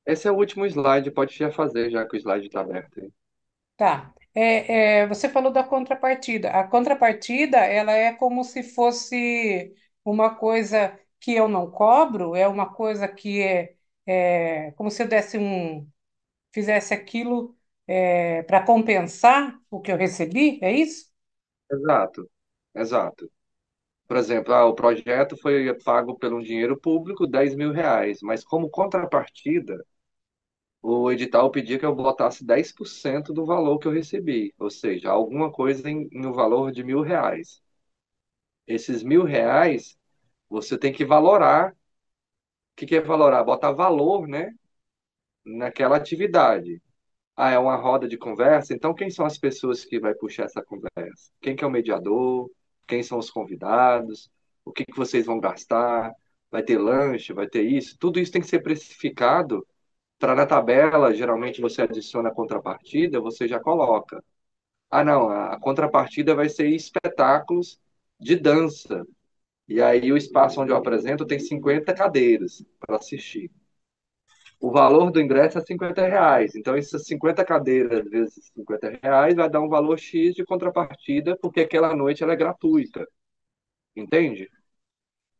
Esse é o último slide, pode já fazer, já que o slide tá aberto aí. Tá. Você falou da contrapartida. A contrapartida, ela é como se fosse uma coisa que eu não cobro, é uma coisa que é como se eu fizesse aquilo para compensar o que eu recebi, é isso? Exato, exato. Por exemplo, o projeto foi pago por um dinheiro público, R$ 10.000, mas como contrapartida, o edital pedia que eu botasse 10% do valor que eu recebi, ou seja, alguma coisa no valor de R$ 1.000. Esses R$ 1.000, você tem que valorar. O que que é valorar? Botar valor, né, naquela atividade. Ah, é uma roda de conversa? Então, quem são as pessoas que vai puxar essa conversa? Quem que é o mediador? Quem são os convidados? O que que vocês vão gastar? Vai ter lanche? Vai ter isso? Tudo isso tem que ser precificado para na tabela, geralmente você adiciona a contrapartida, você já coloca. Ah, não, a contrapartida vai ser espetáculos de dança. E aí o espaço onde eu apresento tem 50 cadeiras para assistir. O valor do ingresso é R$ 50. Então, essas 50 cadeiras vezes R$ 50 vai dar um valor X de contrapartida, porque aquela noite ela é gratuita, entende?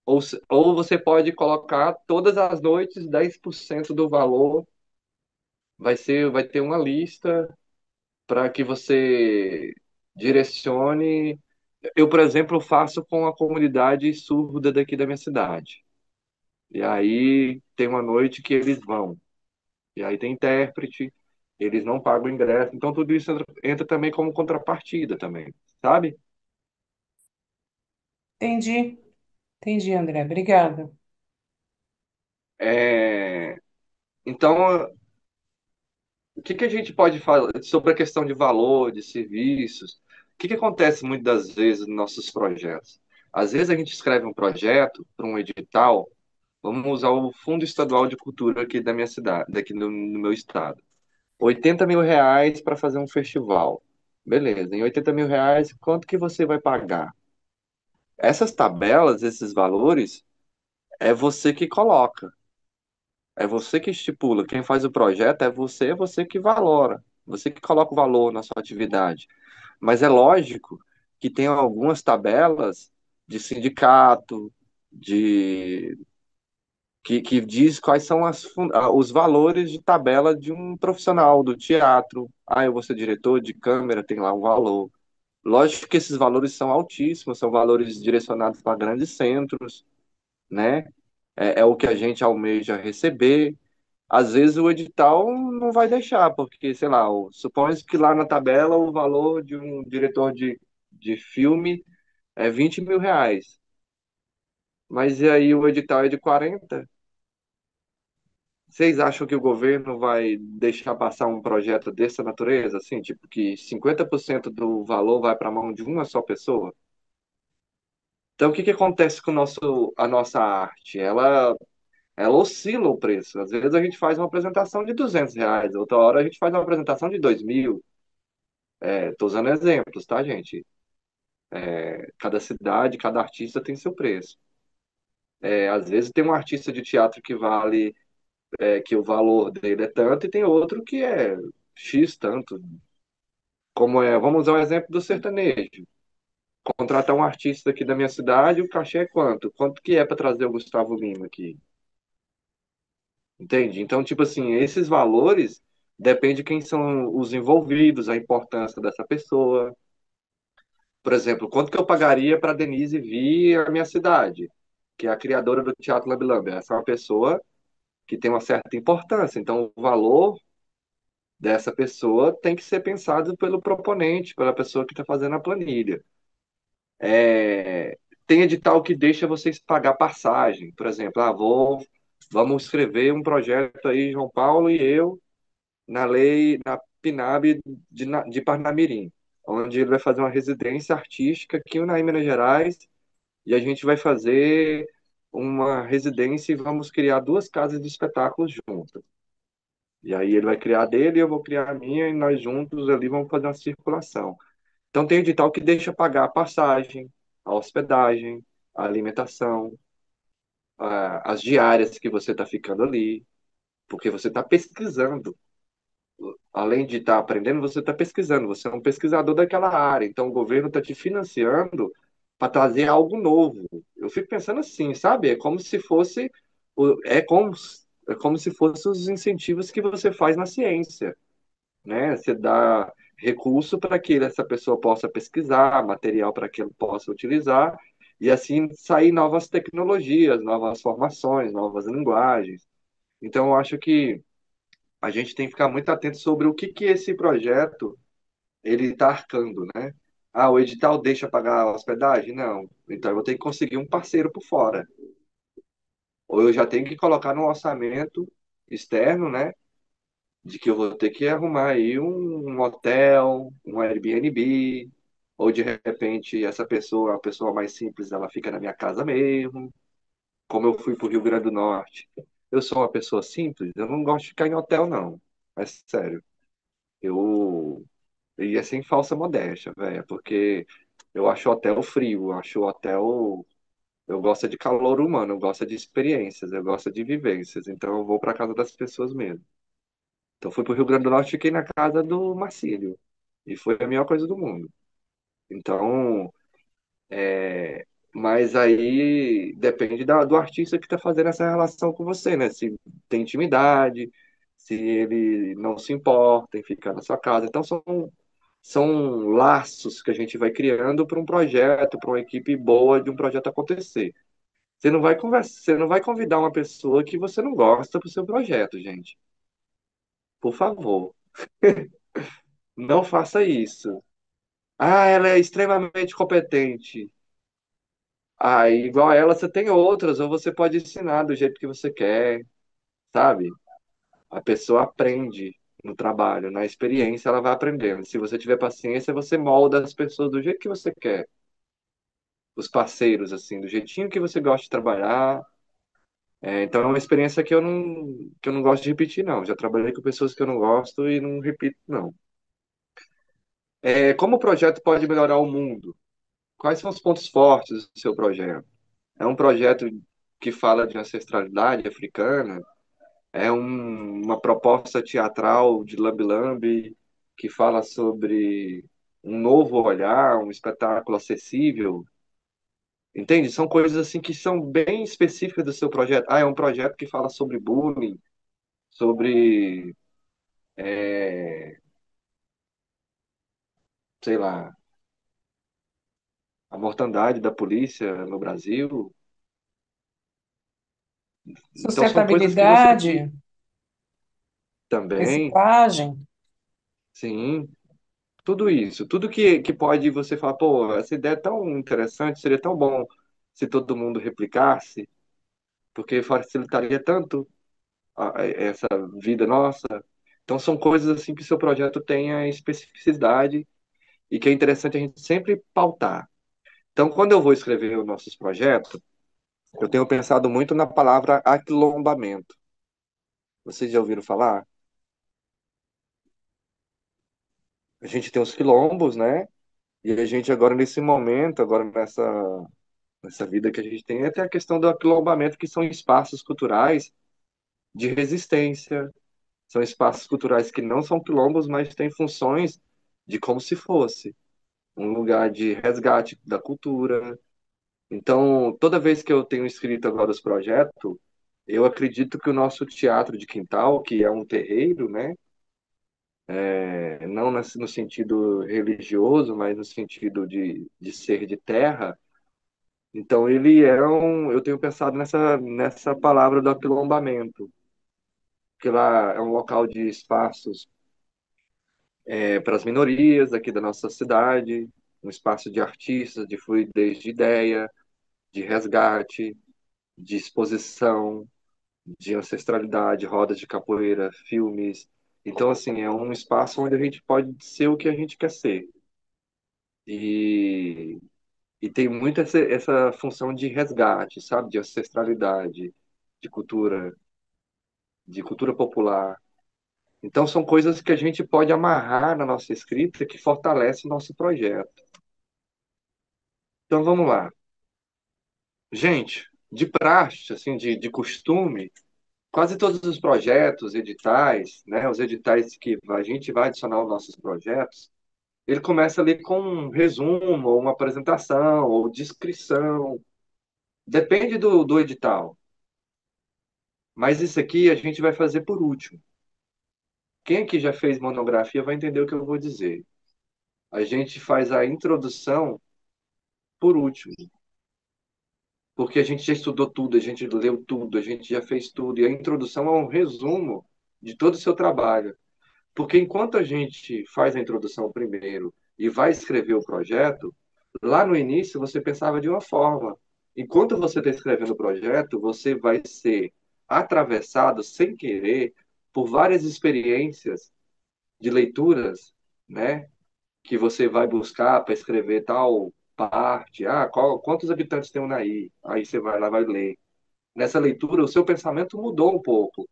Ou você pode colocar todas as noites 10% do valor, vai ter uma lista para que você direcione. Eu, por exemplo, faço com a comunidade surda daqui da minha cidade. E aí tem uma noite que eles vão. E aí tem intérprete, eles não pagam ingresso, então tudo isso entra também como contrapartida também, sabe? Entendi, entendi, André. Obrigada. É, então, o que que a gente pode falar sobre a questão de valor, de serviços? O que que acontece muitas das vezes nos nossos projetos? Às vezes a gente escreve um projeto para um edital, vamos usar o Fundo Estadual de Cultura aqui da minha cidade, daqui no meu estado. R$ 80.000 para fazer um festival. Beleza, em R$ 80.000, quanto que você vai pagar? Essas tabelas, esses valores, é você que coloca, é você que estipula. Quem faz o projeto é você que valora, você que coloca o valor na sua atividade. Mas é lógico que tem algumas tabelas de sindicato, de que diz quais são os valores de tabela de um profissional do teatro. Ah, eu vou ser diretor de câmera, tem lá um valor. Lógico que esses valores são altíssimos, são valores direcionados para grandes centros, né? É o que a gente almeja receber. Às vezes o edital não vai deixar, porque, sei lá, supõe que lá na tabela o valor de um diretor de filme é R$ 20.000. Mas e aí o edital é de 40? Vocês acham que o governo vai deixar passar um projeto dessa natureza? Assim, tipo, que 50% do valor vai para a mão de uma só pessoa? Então, o que que acontece com a nossa arte? Ela oscila o preço. Às vezes a gente faz uma apresentação de R$ 200, outra hora a gente faz uma apresentação de 2.000. Estou usando exemplos, tá, gente? Cada cidade, cada artista tem seu preço. Às vezes tem um artista de teatro que vale, que o valor dele é tanto, e tem outro que é X tanto. Vamos usar o exemplo do sertanejo. Contratar um artista aqui da minha cidade, o cachê é quanto? Quanto que é para trazer o Gustavo Lima aqui? Entende? Então, tipo assim, esses valores depende de quem são os envolvidos, a importância dessa pessoa. Por exemplo, quanto que eu pagaria para Denise vir à minha cidade, que é a criadora do Teatro Lambi. Essa é uma pessoa que tem uma certa importância. Então, o valor dessa pessoa tem que ser pensado pelo proponente, pela pessoa que está fazendo a planilha. É, Tem edital que deixa vocês pagar passagem. Por exemplo, vamos escrever um projeto aí, João Paulo e eu, na PNAB de Parnamirim, onde ele vai fazer uma residência artística aqui na Minas Gerais, e a gente vai fazer uma residência e vamos criar duas casas de espetáculos juntas. E aí ele vai criar a dele, eu vou criar a minha, e nós juntos ali vamos fazer uma circulação. Então tem edital que deixa pagar a passagem, a hospedagem, a alimentação, as diárias que você está ficando ali, porque você está pesquisando. Além de estar aprendendo, você está pesquisando, você é um pesquisador daquela área, então o governo está te financiando para trazer algo novo. Eu fico pensando assim, sabe? É como se fosse os incentivos que você faz na ciência, né? Você dá recurso para que essa pessoa possa pesquisar, material para que ele possa utilizar, e assim sair novas tecnologias, novas formações, novas linguagens. Então, eu acho que a gente tem que ficar muito atento sobre o que que esse projeto ele está arcando, né? Ah, o edital deixa pagar a hospedagem? Não. Então eu vou ter que conseguir um parceiro por fora. Ou eu já tenho que colocar no orçamento externo, né? De que eu vou ter que arrumar aí um hotel, um Airbnb, ou de repente essa pessoa, a pessoa mais simples, ela fica na minha casa mesmo. Como eu fui para o Rio Grande do Norte, eu sou uma pessoa simples, eu não gosto de ficar em hotel, não. É sério. Eu ia sem falsa modéstia, velho, porque eu acho hotel frio, eu acho hotel. Eu gosto de calor humano, eu gosto de experiências, eu gosto de vivências, então eu vou para casa das pessoas mesmo. Então fui para o Rio Grande do Norte, fiquei na casa do Marcílio, e foi a melhor coisa do mundo. Então, mas aí depende do artista que está fazendo essa relação com você, né? Se tem intimidade, se ele não se importa em ficar na sua casa. Então são laços que a gente vai criando para um projeto, para uma equipe boa de um projeto acontecer. Você não vai conversar, você não vai convidar uma pessoa que você não gosta para o seu projeto, gente. Por favor, não faça isso. Ah, ela é extremamente competente. Ah, e igual a ela, você tem outras, ou você pode ensinar do jeito que você quer, sabe? A pessoa aprende no trabalho, na experiência, ela vai aprendendo. Se você tiver paciência, você molda as pessoas do jeito que você quer. Os parceiros, assim, do jeitinho que você gosta de trabalhar. Então é uma experiência que eu não gosto de repetir, não. Já trabalhei com pessoas que eu não gosto e não repito, não. Como o projeto pode melhorar o mundo? Quais são os pontos fortes do seu projeto? É um projeto que fala de ancestralidade africana? Uma proposta teatral de lambe-lambe que fala sobre um novo olhar, um espetáculo acessível? Entende? São coisas assim que são bem específicas do seu projeto. Ah, é um projeto que fala sobre bullying, sobre, sei lá, a mortandade da polícia no Brasil. Então são coisas que você Sustentabilidade, também, reciclagem. sim, tudo isso, tudo que pode você falar, pô, essa ideia é tão interessante, seria tão bom se todo mundo replicasse, porque facilitaria tanto essa vida nossa. Então são coisas assim que seu projeto tenha especificidade e que é interessante a gente sempre pautar. Então, quando eu vou escrever os nossos projetos, eu tenho pensado muito na palavra aquilombamento. Vocês já ouviram falar? A gente tem os quilombos, né? E a gente agora nesse momento, agora nessa vida que a gente tem, tem a questão do aquilombamento, que são espaços culturais de resistência, são espaços culturais que não são quilombos, mas têm funções de como se fosse um lugar de resgate da cultura. Então, toda vez que eu tenho escrito agora os projetos, eu acredito que o nosso teatro de quintal, que é um terreiro, né? Não no sentido religioso, mas no sentido de ser de terra. Então, eu tenho pensado nessa palavra do aquilombamento, que lá é um local de espaços para as minorias aqui da nossa cidade, um espaço de artistas, de fluidez de ideia, de resgate, de exposição, de ancestralidade, rodas de capoeira, filmes. Então, assim, é um espaço onde a gente pode ser o que a gente quer ser. E, e tem muito essa função de resgate, sabe? De ancestralidade, de cultura popular. Então, são coisas que a gente pode amarrar na nossa escrita que fortalece o nosso projeto. Então, vamos lá. Gente, de praxe, assim, de costume, quase todos os projetos, editais, né, os editais que a gente vai adicionar aos nossos projetos, ele começa ali com um resumo, ou uma apresentação, ou descrição. Depende do edital. Mas isso aqui a gente vai fazer por último. Quem aqui já fez monografia vai entender o que eu vou dizer. A gente faz a introdução por último, porque a gente já estudou tudo, a gente leu tudo, a gente já fez tudo, e a introdução é um resumo de todo o seu trabalho. Porque enquanto a gente faz a introdução primeiro e vai escrever o projeto, lá no início você pensava de uma forma. Enquanto você está escrevendo o projeto, você vai ser atravessado sem querer por várias experiências de leituras, né? Que você vai buscar para escrever tal parte. Ah, quantos habitantes tem Unai? Aí você vai lá, vai ler. Nessa leitura, o seu pensamento mudou um pouco.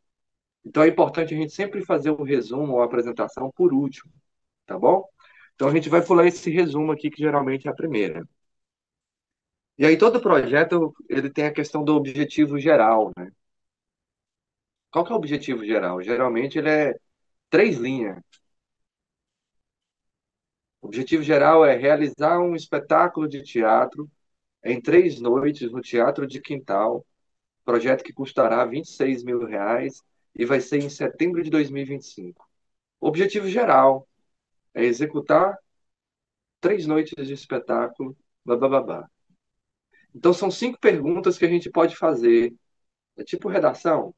Então é importante a gente sempre fazer o resumo ou a apresentação por último, tá bom? Então a gente vai pular esse resumo aqui, que geralmente é a primeira. E aí todo projeto, ele tem a questão do objetivo geral, né? Qual que é o objetivo geral? Geralmente ele é 3 linhas. O objetivo geral é realizar um espetáculo de teatro em 3 noites no Teatro de Quintal, projeto que custará R$ 26.000 e vai ser em setembro de 2025. O objetivo geral é executar 3 noites de espetáculo, babá. Então, são 5 perguntas que a gente pode fazer. É tipo redação.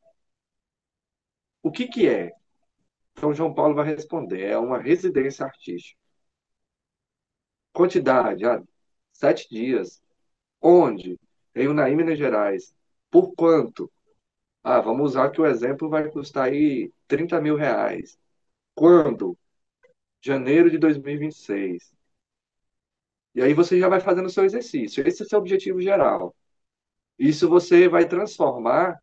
O que que é? Então, João Paulo vai responder. É uma residência artística. Quantidade, 7 dias. Onde? Em Unai, Minas Gerais. Por quanto? Vamos usar que o exemplo vai custar aí R$ 30.000. Quando? Janeiro de 2026. E aí você já vai fazendo o seu exercício. Esse é o seu objetivo geral. Isso você vai transformar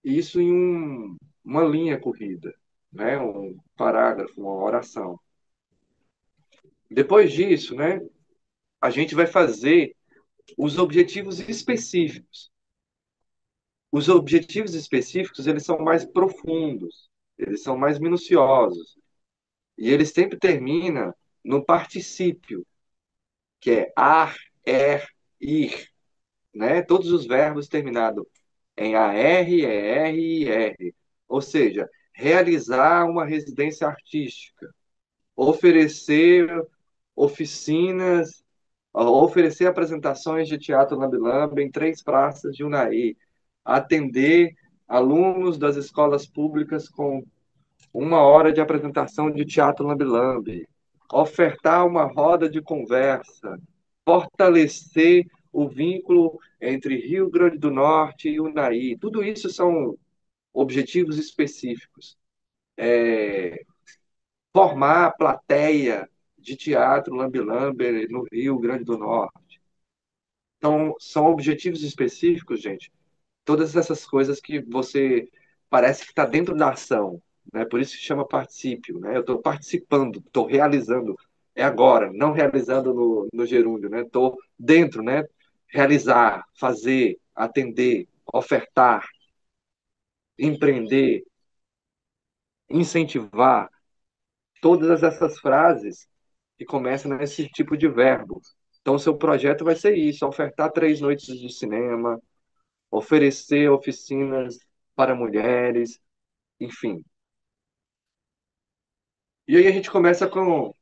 isso em uma linha corrida, né? Um parágrafo, uma oração. Depois disso, né, a gente vai fazer os objetivos específicos. Os objetivos específicos, eles são mais profundos, eles são mais minuciosos, e eles sempre terminam no particípio, que é ar, er, ir, né? Todos os verbos terminados em AR, ER e IR. Ou seja, realizar uma residência artística, oferecer oficinas, oferecer apresentações de teatro lambe-lambe em 3 praças de Unai, atender alunos das escolas públicas com 1 hora de apresentação de teatro lambe-lambe, ofertar uma roda de conversa, fortalecer o vínculo entre Rio Grande do Norte e Unai. Tudo isso são objetivos específicos. Formar a plateia de teatro lambe-lambe no Rio Grande do Norte. Então, são objetivos específicos, gente. Todas essas coisas que você parece que está dentro da ação, né? Por isso se chama particípio, né? Eu estou participando, estou realizando. É agora, não realizando no gerúndio, né? Estou dentro, né? Realizar, fazer, atender, ofertar, empreender, incentivar. Todas essas frases que começam nesse tipo de verbo. Então, o seu projeto vai ser isso: ofertar 3 noites de cinema, oferecer oficinas para mulheres, enfim. E aí a gente começa com.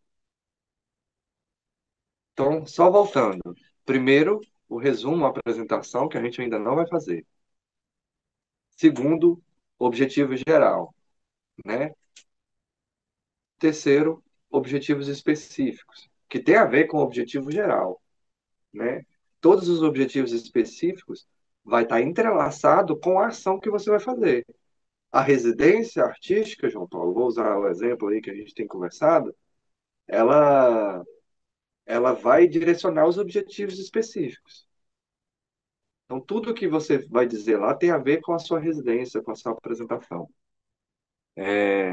Então, só voltando. Primeiro, o resumo, a apresentação, que a gente ainda não vai fazer. Segundo, objetivo geral, né? Terceiro, objetivos específicos, que tem a ver com o objetivo geral, né? Todos os objetivos específicos vai estar entrelaçado com a ação que você vai fazer. A residência artística, João Paulo, vou usar o exemplo aí que a gente tem conversado, ela ela vai direcionar os objetivos específicos. Então, tudo que você vai dizer lá tem a ver com a sua residência, com a sua apresentação.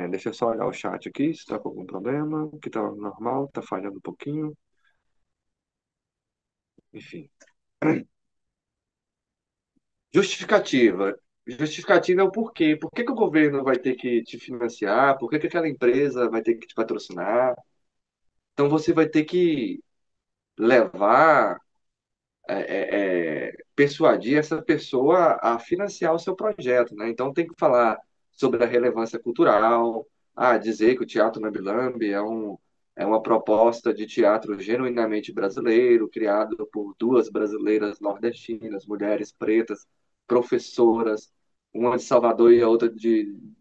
Deixa eu só olhar o chat aqui, se está com algum problema, que está normal, está falhando um pouquinho, enfim. Justificativa. Justificativa é o porquê. Por que que o governo vai ter que te financiar? Por que que aquela empresa vai ter que te patrocinar? Então, você vai ter que levar, persuadir essa pessoa a financiar o seu projeto, né? Então tem que falar sobre a relevância cultural, dizer que o Teatro Nambilambi é uma proposta de teatro genuinamente brasileiro, criado por 2 brasileiras nordestinas, mulheres pretas, professoras, uma de Salvador e a outra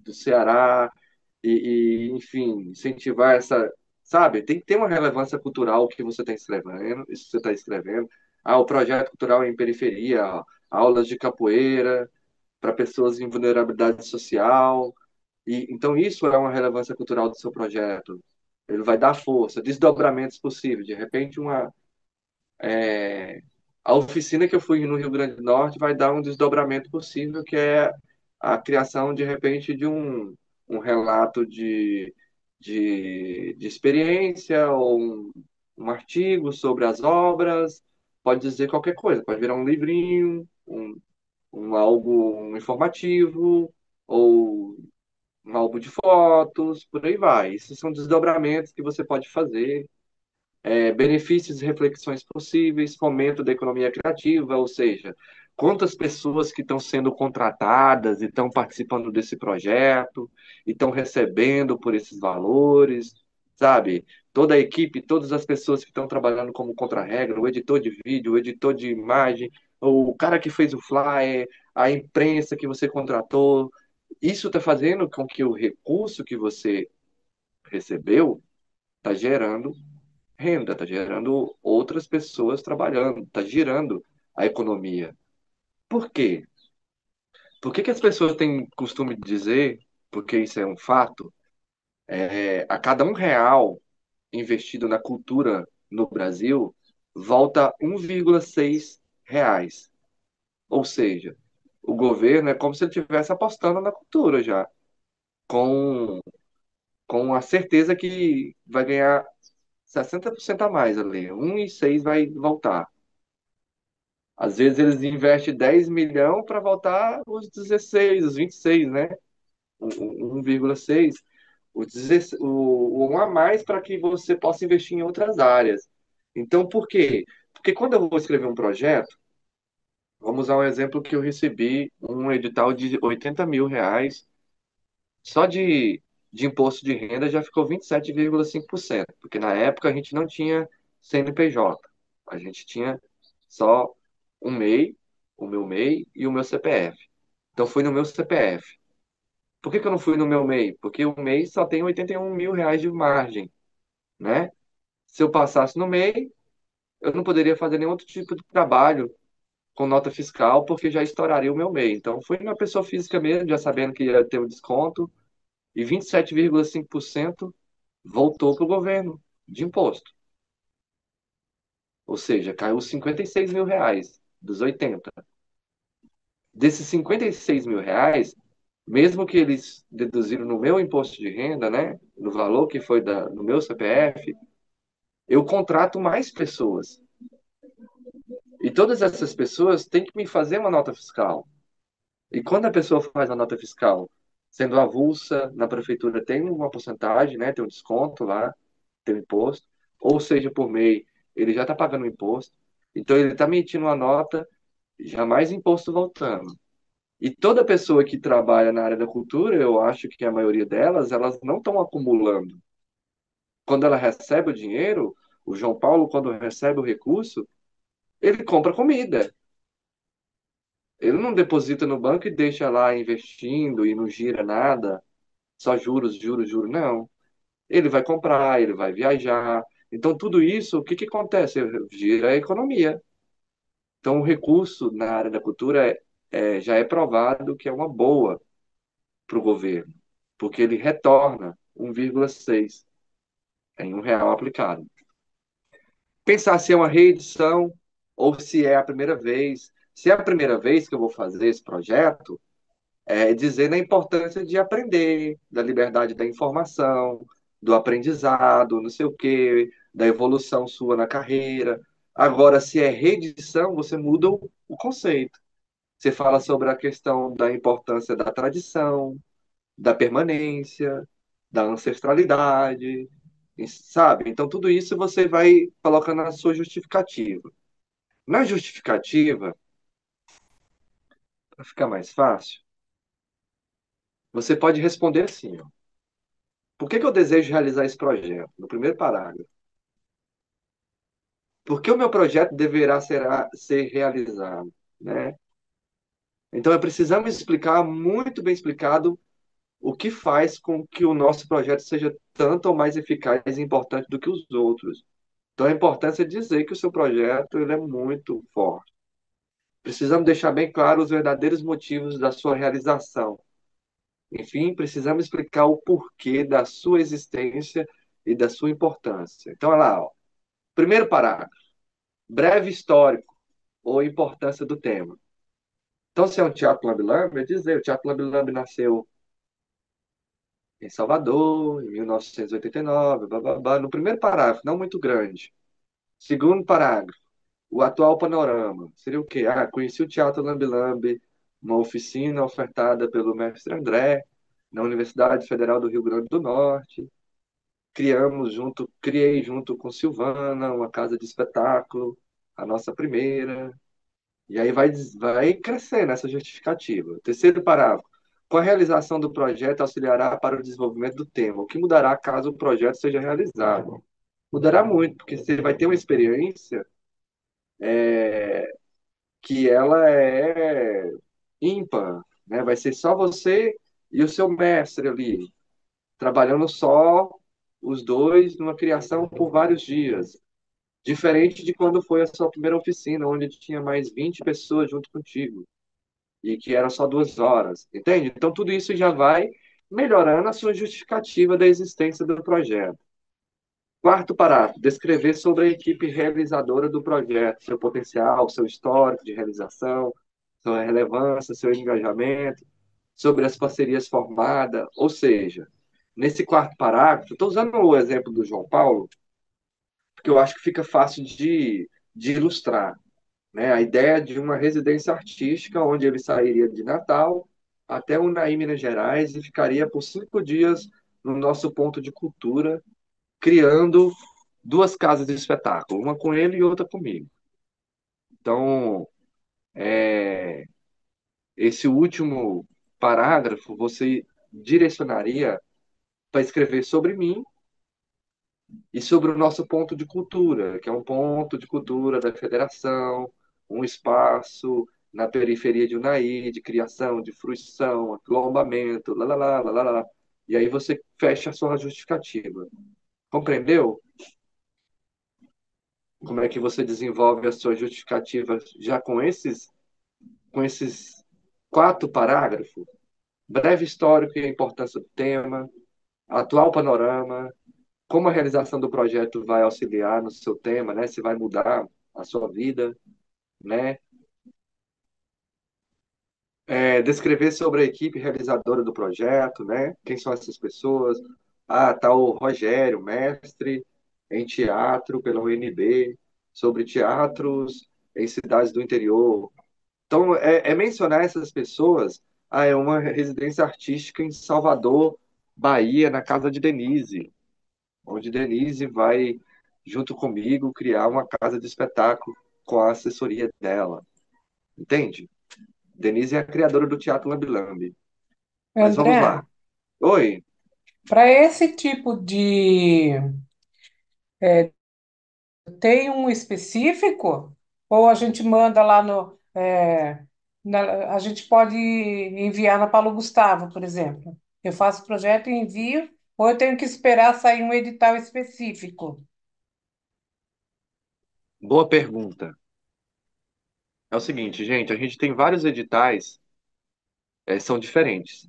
do Ceará enfim, incentivar essa, sabe? Tem que ter uma relevância cultural o que você está escrevendo, isso que você está escrevendo. Ah, o projeto cultural em periferia, aulas de capoeira para pessoas em vulnerabilidade social. E então isso é uma relevância cultural do seu projeto. Ele vai dar força, desdobramentos possíveis. De repente, a oficina que eu fui no Rio Grande do Norte vai dar um desdobramento possível, que é a criação, de repente, de um relato de experiência ou um artigo sobre as obras. Pode dizer qualquer coisa, pode virar um livrinho, algo informativo, ou um álbum de fotos, por aí vai. Esses são desdobramentos que você pode fazer, benefícios e reflexões possíveis, fomento da economia criativa, ou seja, quantas pessoas que estão sendo contratadas e estão participando desse projeto e estão recebendo por esses valores, sabe? Toda a equipe, todas as pessoas que estão trabalhando como contra-regra, o editor de vídeo, o editor de imagem, o cara que fez o flyer, a imprensa que você contratou, isso está fazendo com que o recurso que você recebeu está gerando renda, está gerando outras pessoas trabalhando, está girando a economia. Por quê? Por que que as pessoas têm costume de dizer, porque isso é um fato, a cada R$ 1 investido na cultura no Brasil, volta 1,6 reais. Ou seja, o governo é como se ele estivesse apostando na cultura já, com, com a certeza que vai ganhar 60% a mais ali. 1,6 vai voltar. Às vezes eles investem 10 milhões para voltar os 16, os 26, né? 1,6. O 1 a mais para que você possa investir em outras áreas. Então, por quê? Porque quando eu vou escrever um projeto, vamos usar um exemplo que eu recebi um edital de R$ 80 mil, só de imposto de renda já ficou 27,5%, porque na época a gente não tinha CNPJ, a gente tinha só um MEI, o meu MEI e o meu CPF. Então fui no meu CPF. Por que que eu não fui no meu MEI? Porque o MEI só tem R$ 81 mil de margem, né? Se eu passasse no MEI, eu não poderia fazer nenhum outro tipo de trabalho com nota fiscal, porque já estouraria o meu MEI. Então fui na pessoa física mesmo, já sabendo que ia ter um desconto, e 27,5% voltou para o governo de imposto. Ou seja, caiu R$ 56 mil dos 80. Desses R$ 56 mil, mesmo que eles deduziram no meu imposto de renda, né, no valor que foi no meu CPF, eu contrato mais pessoas. E todas essas pessoas têm que me fazer uma nota fiscal. E quando a pessoa faz a nota fiscal, sendo avulsa, na prefeitura tem uma porcentagem, né, tem um desconto lá, tem um imposto, ou seja, por MEI, ele já está pagando o imposto, então ele está emitindo uma nota, jamais imposto voltando. E toda pessoa que trabalha na área da cultura, eu acho que a maioria delas, elas não estão acumulando. Quando ela recebe o dinheiro, o João Paulo, quando recebe o recurso, ele compra comida. Ele não deposita no banco e deixa lá investindo e não gira nada, só juros, juros, juros. Não. Ele vai comprar, ele vai viajar. Então, tudo isso, o que que acontece? Gira a economia. Então, o recurso na área da cultura já é provado que é uma boa para o governo, porque ele retorna 1,6 em R$ 1 aplicado. Pensar se é uma reedição ou se é a primeira vez. Se é a primeira vez que eu vou fazer esse projeto, dizendo a importância de aprender, da liberdade da informação, do aprendizado, não sei o quê, da evolução sua na carreira. Agora, se é reedição, você muda o conceito. Você fala sobre a questão da importância da tradição, da permanência, da ancestralidade, sabe? Então, tudo isso você vai colocando na sua justificativa. Na justificativa, para ficar mais fácil, você pode responder assim, ó. Por que que eu desejo realizar esse projeto? No primeiro parágrafo. Por que o meu projeto deverá ser realizado? Né? Então, precisamos explicar, muito bem explicado, o que faz com que o nosso projeto seja tanto ou mais eficaz e importante do que os outros. Então, a importância de dizer que o seu projeto ele é muito forte. Precisamos deixar bem claro os verdadeiros motivos da sua realização. Enfim, precisamos explicar o porquê da sua existência e da sua importância. Então, olha lá, ó. Primeiro parágrafo, breve histórico ou importância do tema. Então, se é um teatro lambe-lambe, é dizer, o teatro lambe-lambe nasceu em Salvador, em 1989, blá, blá, blá, no primeiro parágrafo, não muito grande. Segundo parágrafo, o atual panorama. Seria o quê? Ah, conheci o Teatro Lambe-Lambe, uma oficina ofertada pelo mestre André, na Universidade Federal do Rio Grande do Norte. Criei junto com Silvana uma casa de espetáculo, a nossa primeira. E aí vai crescendo essa justificativa. Terceiro parágrafo. Com a realização do projeto, auxiliará para o desenvolvimento do tema, o que mudará caso o projeto seja realizado. Mudará muito, porque você vai ter uma experiência que ela é ímpar, né? Vai ser só você e o seu mestre ali, trabalhando só os dois numa criação por vários dias. Diferente de quando foi a sua primeira oficina, onde tinha mais 20 pessoas junto contigo e que era só 2 horas, entende? Então tudo isso já vai melhorando a sua justificativa da existência do projeto. Quarto parágrafo, descrever sobre a equipe realizadora do projeto, seu potencial, seu histórico de realização, sua relevância, seu engajamento, sobre as parcerias formadas, ou seja, nesse quarto parágrafo, estou usando o exemplo do João Paulo, porque eu acho que fica fácil de ilustrar, né? A ideia de uma residência artística onde ele sairia de Natal até Unai, Minas Gerais, e ficaria por 5 dias no nosso ponto de cultura, criando duas casas de espetáculo, uma com ele e outra comigo. Então, esse último parágrafo você direcionaria para escrever sobre mim e sobre o nosso ponto de cultura, que é um ponto de cultura da federação, um espaço na periferia de Unai, de criação, de fruição, aquilombamento, lá, lá, lá, lá, lá, lá. E aí você fecha a sua justificativa. Compreendeu? Como é que você desenvolve a sua justificativa já com esses 4 parágrafos? Breve histórico e a importância do tema, atual panorama, como a realização do projeto vai auxiliar no seu tema, né? Se vai mudar a sua vida, né? Descrever sobre a equipe realizadora do projeto, né? Quem são essas pessoas? Ah, tá o Rogério, mestre em teatro pela UNB, sobre teatros em cidades do interior. Então, é mencionar essas pessoas. Ah, é uma residência artística em Salvador, Bahia, na casa de Denise, onde Denise vai, junto comigo, criar uma casa de espetáculo com a assessoria dela. Entende? Denise é a criadora do Teatro Lambi Lambi. Mas vamos André, lá. Oi, para esse tipo tem um específico? Ou a gente manda lá a gente pode enviar na Paulo Gustavo, por exemplo. Eu faço o projeto e envio, ou eu tenho que esperar sair um edital específico? boa pergunta. É o seguinte, gente, a gente tem vários editais, são diferentes.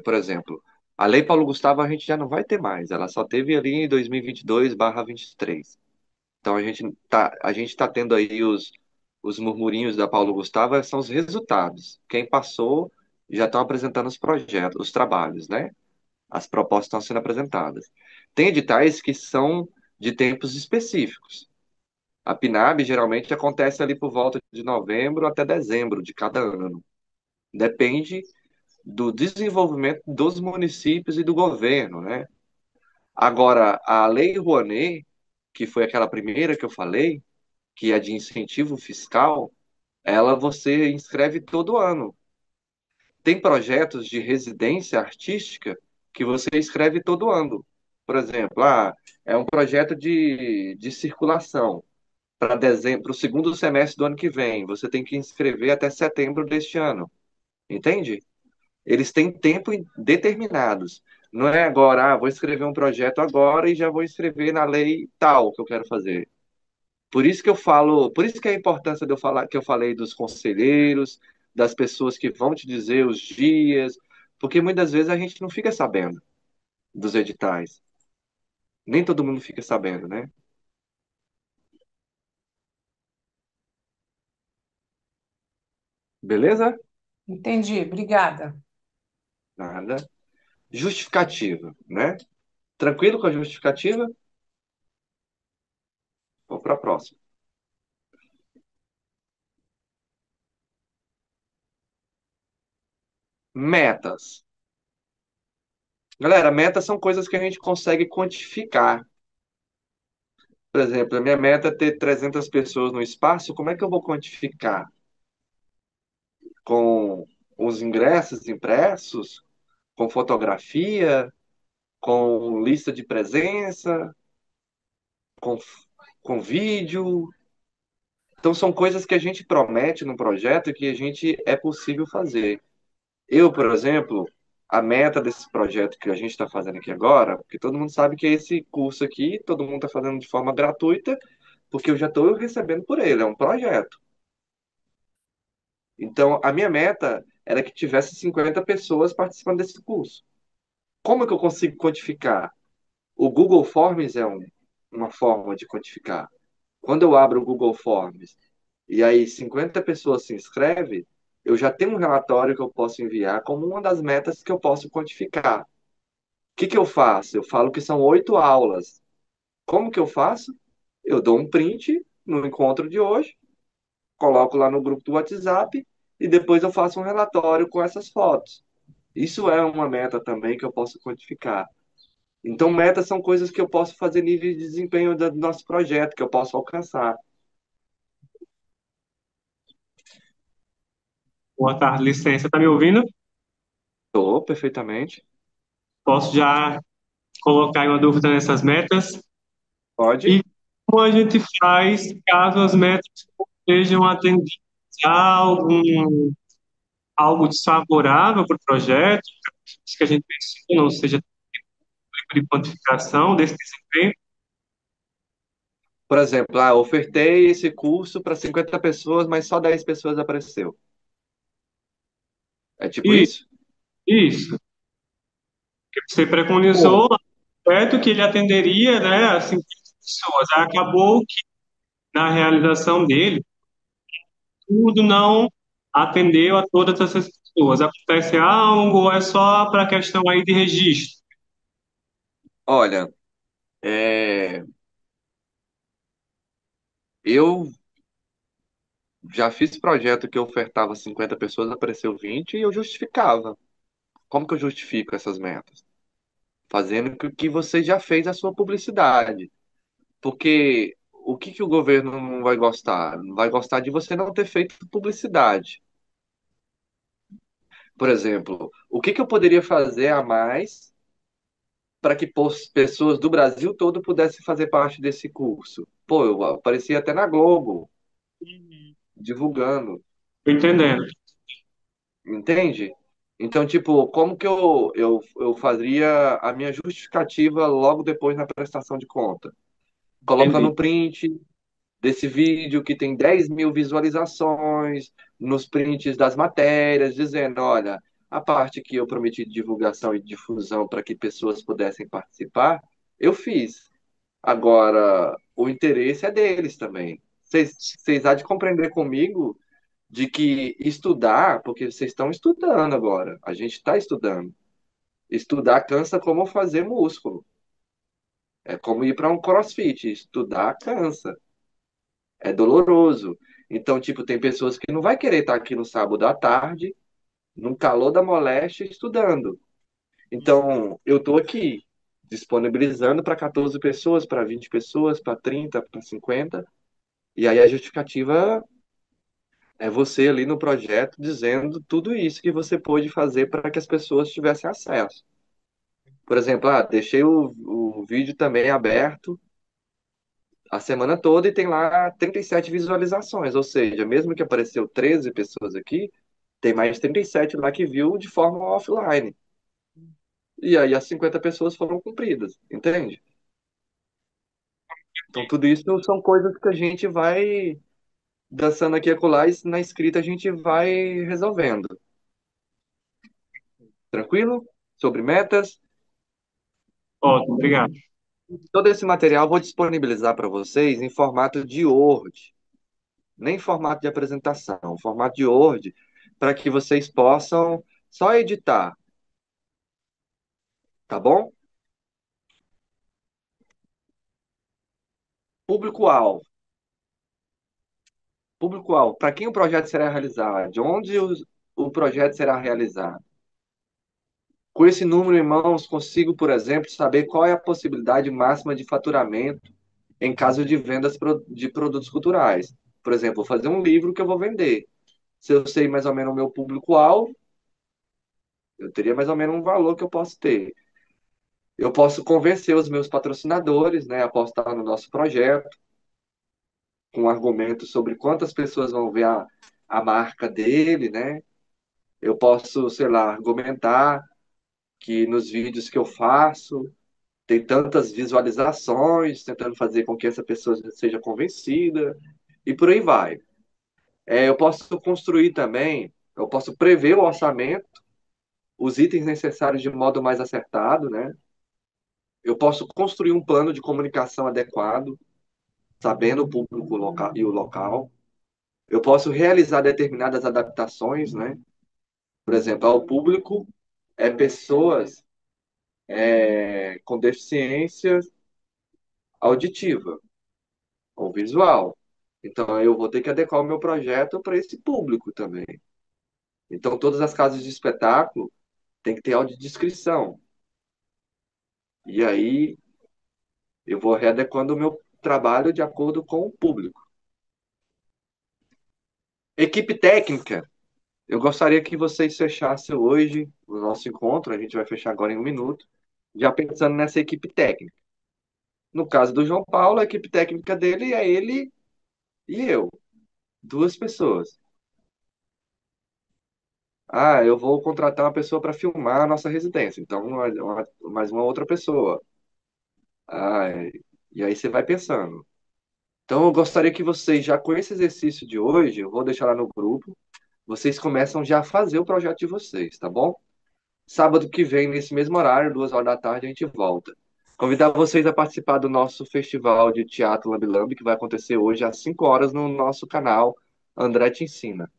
Por exemplo, a Lei Paulo Gustavo a gente já não vai ter mais, ela só teve ali em 2022/23. Então a gente tá tendo aí os murmurinhos da Paulo Gustavo, são os resultados. Quem passou já estão apresentando os projetos, os trabalhos, né? As propostas estão sendo apresentadas. Tem editais que são de tempos específicos. A PNAB geralmente acontece ali por volta de novembro até dezembro de cada ano. Depende do desenvolvimento dos municípios e do governo, né? Agora, a Lei Rouanet, que foi aquela primeira que eu falei, que é de incentivo fiscal, ela você inscreve todo ano. Tem projetos de residência artística que você escreve todo ano. Por exemplo, é um projeto de circulação para dezembro, para o segundo semestre do ano que vem. Você tem que inscrever até setembro deste ano. Entende? Eles têm tempo determinados. Não é agora, vou escrever um projeto agora e já vou escrever na lei tal que eu quero fazer. Por isso que eu falo, por isso que é a importância de eu falar que eu falei dos conselheiros, das pessoas que vão te dizer os dias, porque muitas vezes a gente não fica sabendo dos editais. Nem todo mundo fica sabendo, né? Beleza? Entendi, obrigada. Nada. Justificativa, né? Tranquilo com a justificativa? Vamos para a próxima. Metas. Galera, metas são coisas que a gente consegue quantificar. Por exemplo, a minha meta é ter 300 pessoas no espaço. Como é que eu vou quantificar? Com os ingressos impressos? Com fotografia? Com lista de presença? Com, com vídeo? Então, são coisas que a gente promete no projeto e que a gente é possível fazer. Eu, por exemplo, a meta desse projeto que a gente está fazendo aqui agora, porque todo mundo sabe que esse curso aqui, todo mundo está fazendo de forma gratuita, porque eu já estou recebendo por ele, é um projeto. Então, a minha meta era que tivesse 50 pessoas participando desse curso. Como é que eu consigo quantificar? O Google Forms é uma forma de quantificar. Quando eu abro o Google Forms e aí 50 pessoas se inscrevem, eu já tenho um relatório que eu posso enviar como uma das metas que eu posso quantificar. O que que eu faço? Eu falo que são 8 aulas. Como que eu faço? Eu dou um print no encontro de hoje, coloco lá no grupo do WhatsApp e depois eu faço um relatório com essas fotos. Isso é uma meta também que eu posso quantificar. Então, metas são coisas que eu posso fazer nível de desempenho do nosso projeto, que eu posso alcançar. Boa tarde, licença. Tá me ouvindo? Estou perfeitamente. Posso já colocar aí uma dúvida nessas metas? Pode? E como a gente faz caso as metas não sejam atendidas? Há algo desfavorável para o projeto? Que a gente pensou não seja tipo de quantificação desse desempenho? Por exemplo, ofertei esse curso para 50 pessoas, mas só 10 pessoas apareceu. É tipo E isso? isso, que você Pô, preconizou certo que ele atenderia, né, a 50 pessoas. Acabou que na realização dele tudo não atendeu a todas essas pessoas. Acontece algo ou é só para questão aí de registro? olha, é, eu já fiz projeto que eu ofertava 50 pessoas, apareceu 20 e eu justificava. Como que eu justifico essas metas? Fazendo que você já fez a sua publicidade. Porque o que que o governo não vai gostar? Não vai gostar de você não ter feito publicidade. Por exemplo, o que que eu poderia fazer a mais para que pessoas do Brasil todo pudessem fazer parte desse curso? Pô, eu apareci até na Globo, divulgando, Tô entendendo. entende? Então, tipo, como que eu faria a minha justificativa logo depois na prestação de conta? Colocando Entendi. um print desse vídeo que tem 10 mil visualizações, nos prints das matérias, dizendo: olha, a parte que eu prometi de divulgação e difusão para que pessoas pudessem participar, eu fiz. Agora, o interesse é deles também. Vocês há de compreender comigo de que estudar, porque vocês estão estudando agora, a gente está estudando. Estudar cansa como fazer músculo. É como ir para um CrossFit. Estudar cansa. É doloroso. Então, tipo, tem pessoas que não vai querer estar aqui no sábado à tarde, no calor da moléstia, estudando. Então, eu estou aqui, disponibilizando para 14 pessoas, para 20 pessoas, para 30, para 50. E aí a justificativa é você ali no projeto dizendo tudo isso que você pôde fazer para que as pessoas tivessem acesso. Por exemplo, deixei o vídeo também aberto a semana toda e tem lá 37 visualizações. Ou seja, mesmo que apareceu 13 pessoas aqui, Tem mais 37 lá que viu de forma offline. E aí as 50 pessoas foram cumpridas, entende? Então tudo isso são coisas que a gente vai dançando aqui e acolá e na escrita a gente vai resolvendo. Tranquilo? Sobre metas. Ótimo, obrigado. Todo esse material eu vou disponibilizar para vocês em formato de Word, nem em formato de apresentação, formato de Word, para que vocês possam só editar, tá bom? Público-alvo. Público-alvo. Para quem o projeto será realizado? De onde o projeto será realizado? Com esse número em mãos, consigo, por exemplo, saber qual é a possibilidade máxima de faturamento em caso de vendas de produtos culturais. Por exemplo, vou fazer um livro que eu vou vender. Se eu sei mais ou menos o meu público-alvo, eu teria mais ou menos um valor que eu posso ter. Eu posso convencer os meus patrocinadores, né, a apostar no nosso projeto, com argumentos sobre quantas pessoas vão ver a marca dele, né? Eu posso, sei lá, argumentar que nos vídeos que eu faço tem tantas visualizações, tentando fazer com que essa pessoa seja convencida, e por aí vai. Eu posso construir também, eu posso prever o orçamento, os itens necessários de modo mais acertado, né? Eu posso construir um plano de comunicação adequado, sabendo o público local e o local. Eu posso realizar determinadas adaptações, né? Por exemplo, ao público pessoas com deficiência auditiva ou visual. Então, eu vou ter que adequar o meu projeto para esse público também. Então, todas as casas de espetáculo têm que ter audiodescrição. E aí, eu vou readequando o meu trabalho de acordo com o público. Equipe técnica. Eu gostaria que vocês fechassem hoje o nosso encontro. A gente vai fechar agora em um minuto, já pensando nessa equipe técnica. No caso do João Paulo, a equipe técnica dele é ele e eu, duas pessoas. Ah, eu vou contratar uma pessoa para filmar a nossa residência, então mais uma outra pessoa. Ah, e aí você vai pensando. Então eu gostaria que vocês, já com esse exercício de hoje, eu vou deixar lá no grupo, vocês começam já a fazer o projeto de vocês, tá bom? Sábado que vem, nesse mesmo horário, 2 horas da tarde, a gente volta. Convidar vocês a participar do nosso festival de teatro Lambi Lambi, que vai acontecer hoje às 5 horas no nosso canal André Te Ensina.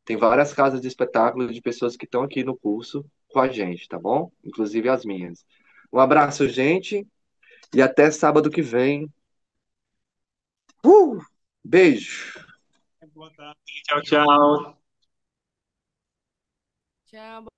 Tem várias casas de espetáculos de pessoas que estão aqui no curso com a gente, tá bom? Inclusive as minhas. Um abraço, gente, e até sábado que vem. Beijo! Boa tarde, tchau, tchau. Tchau.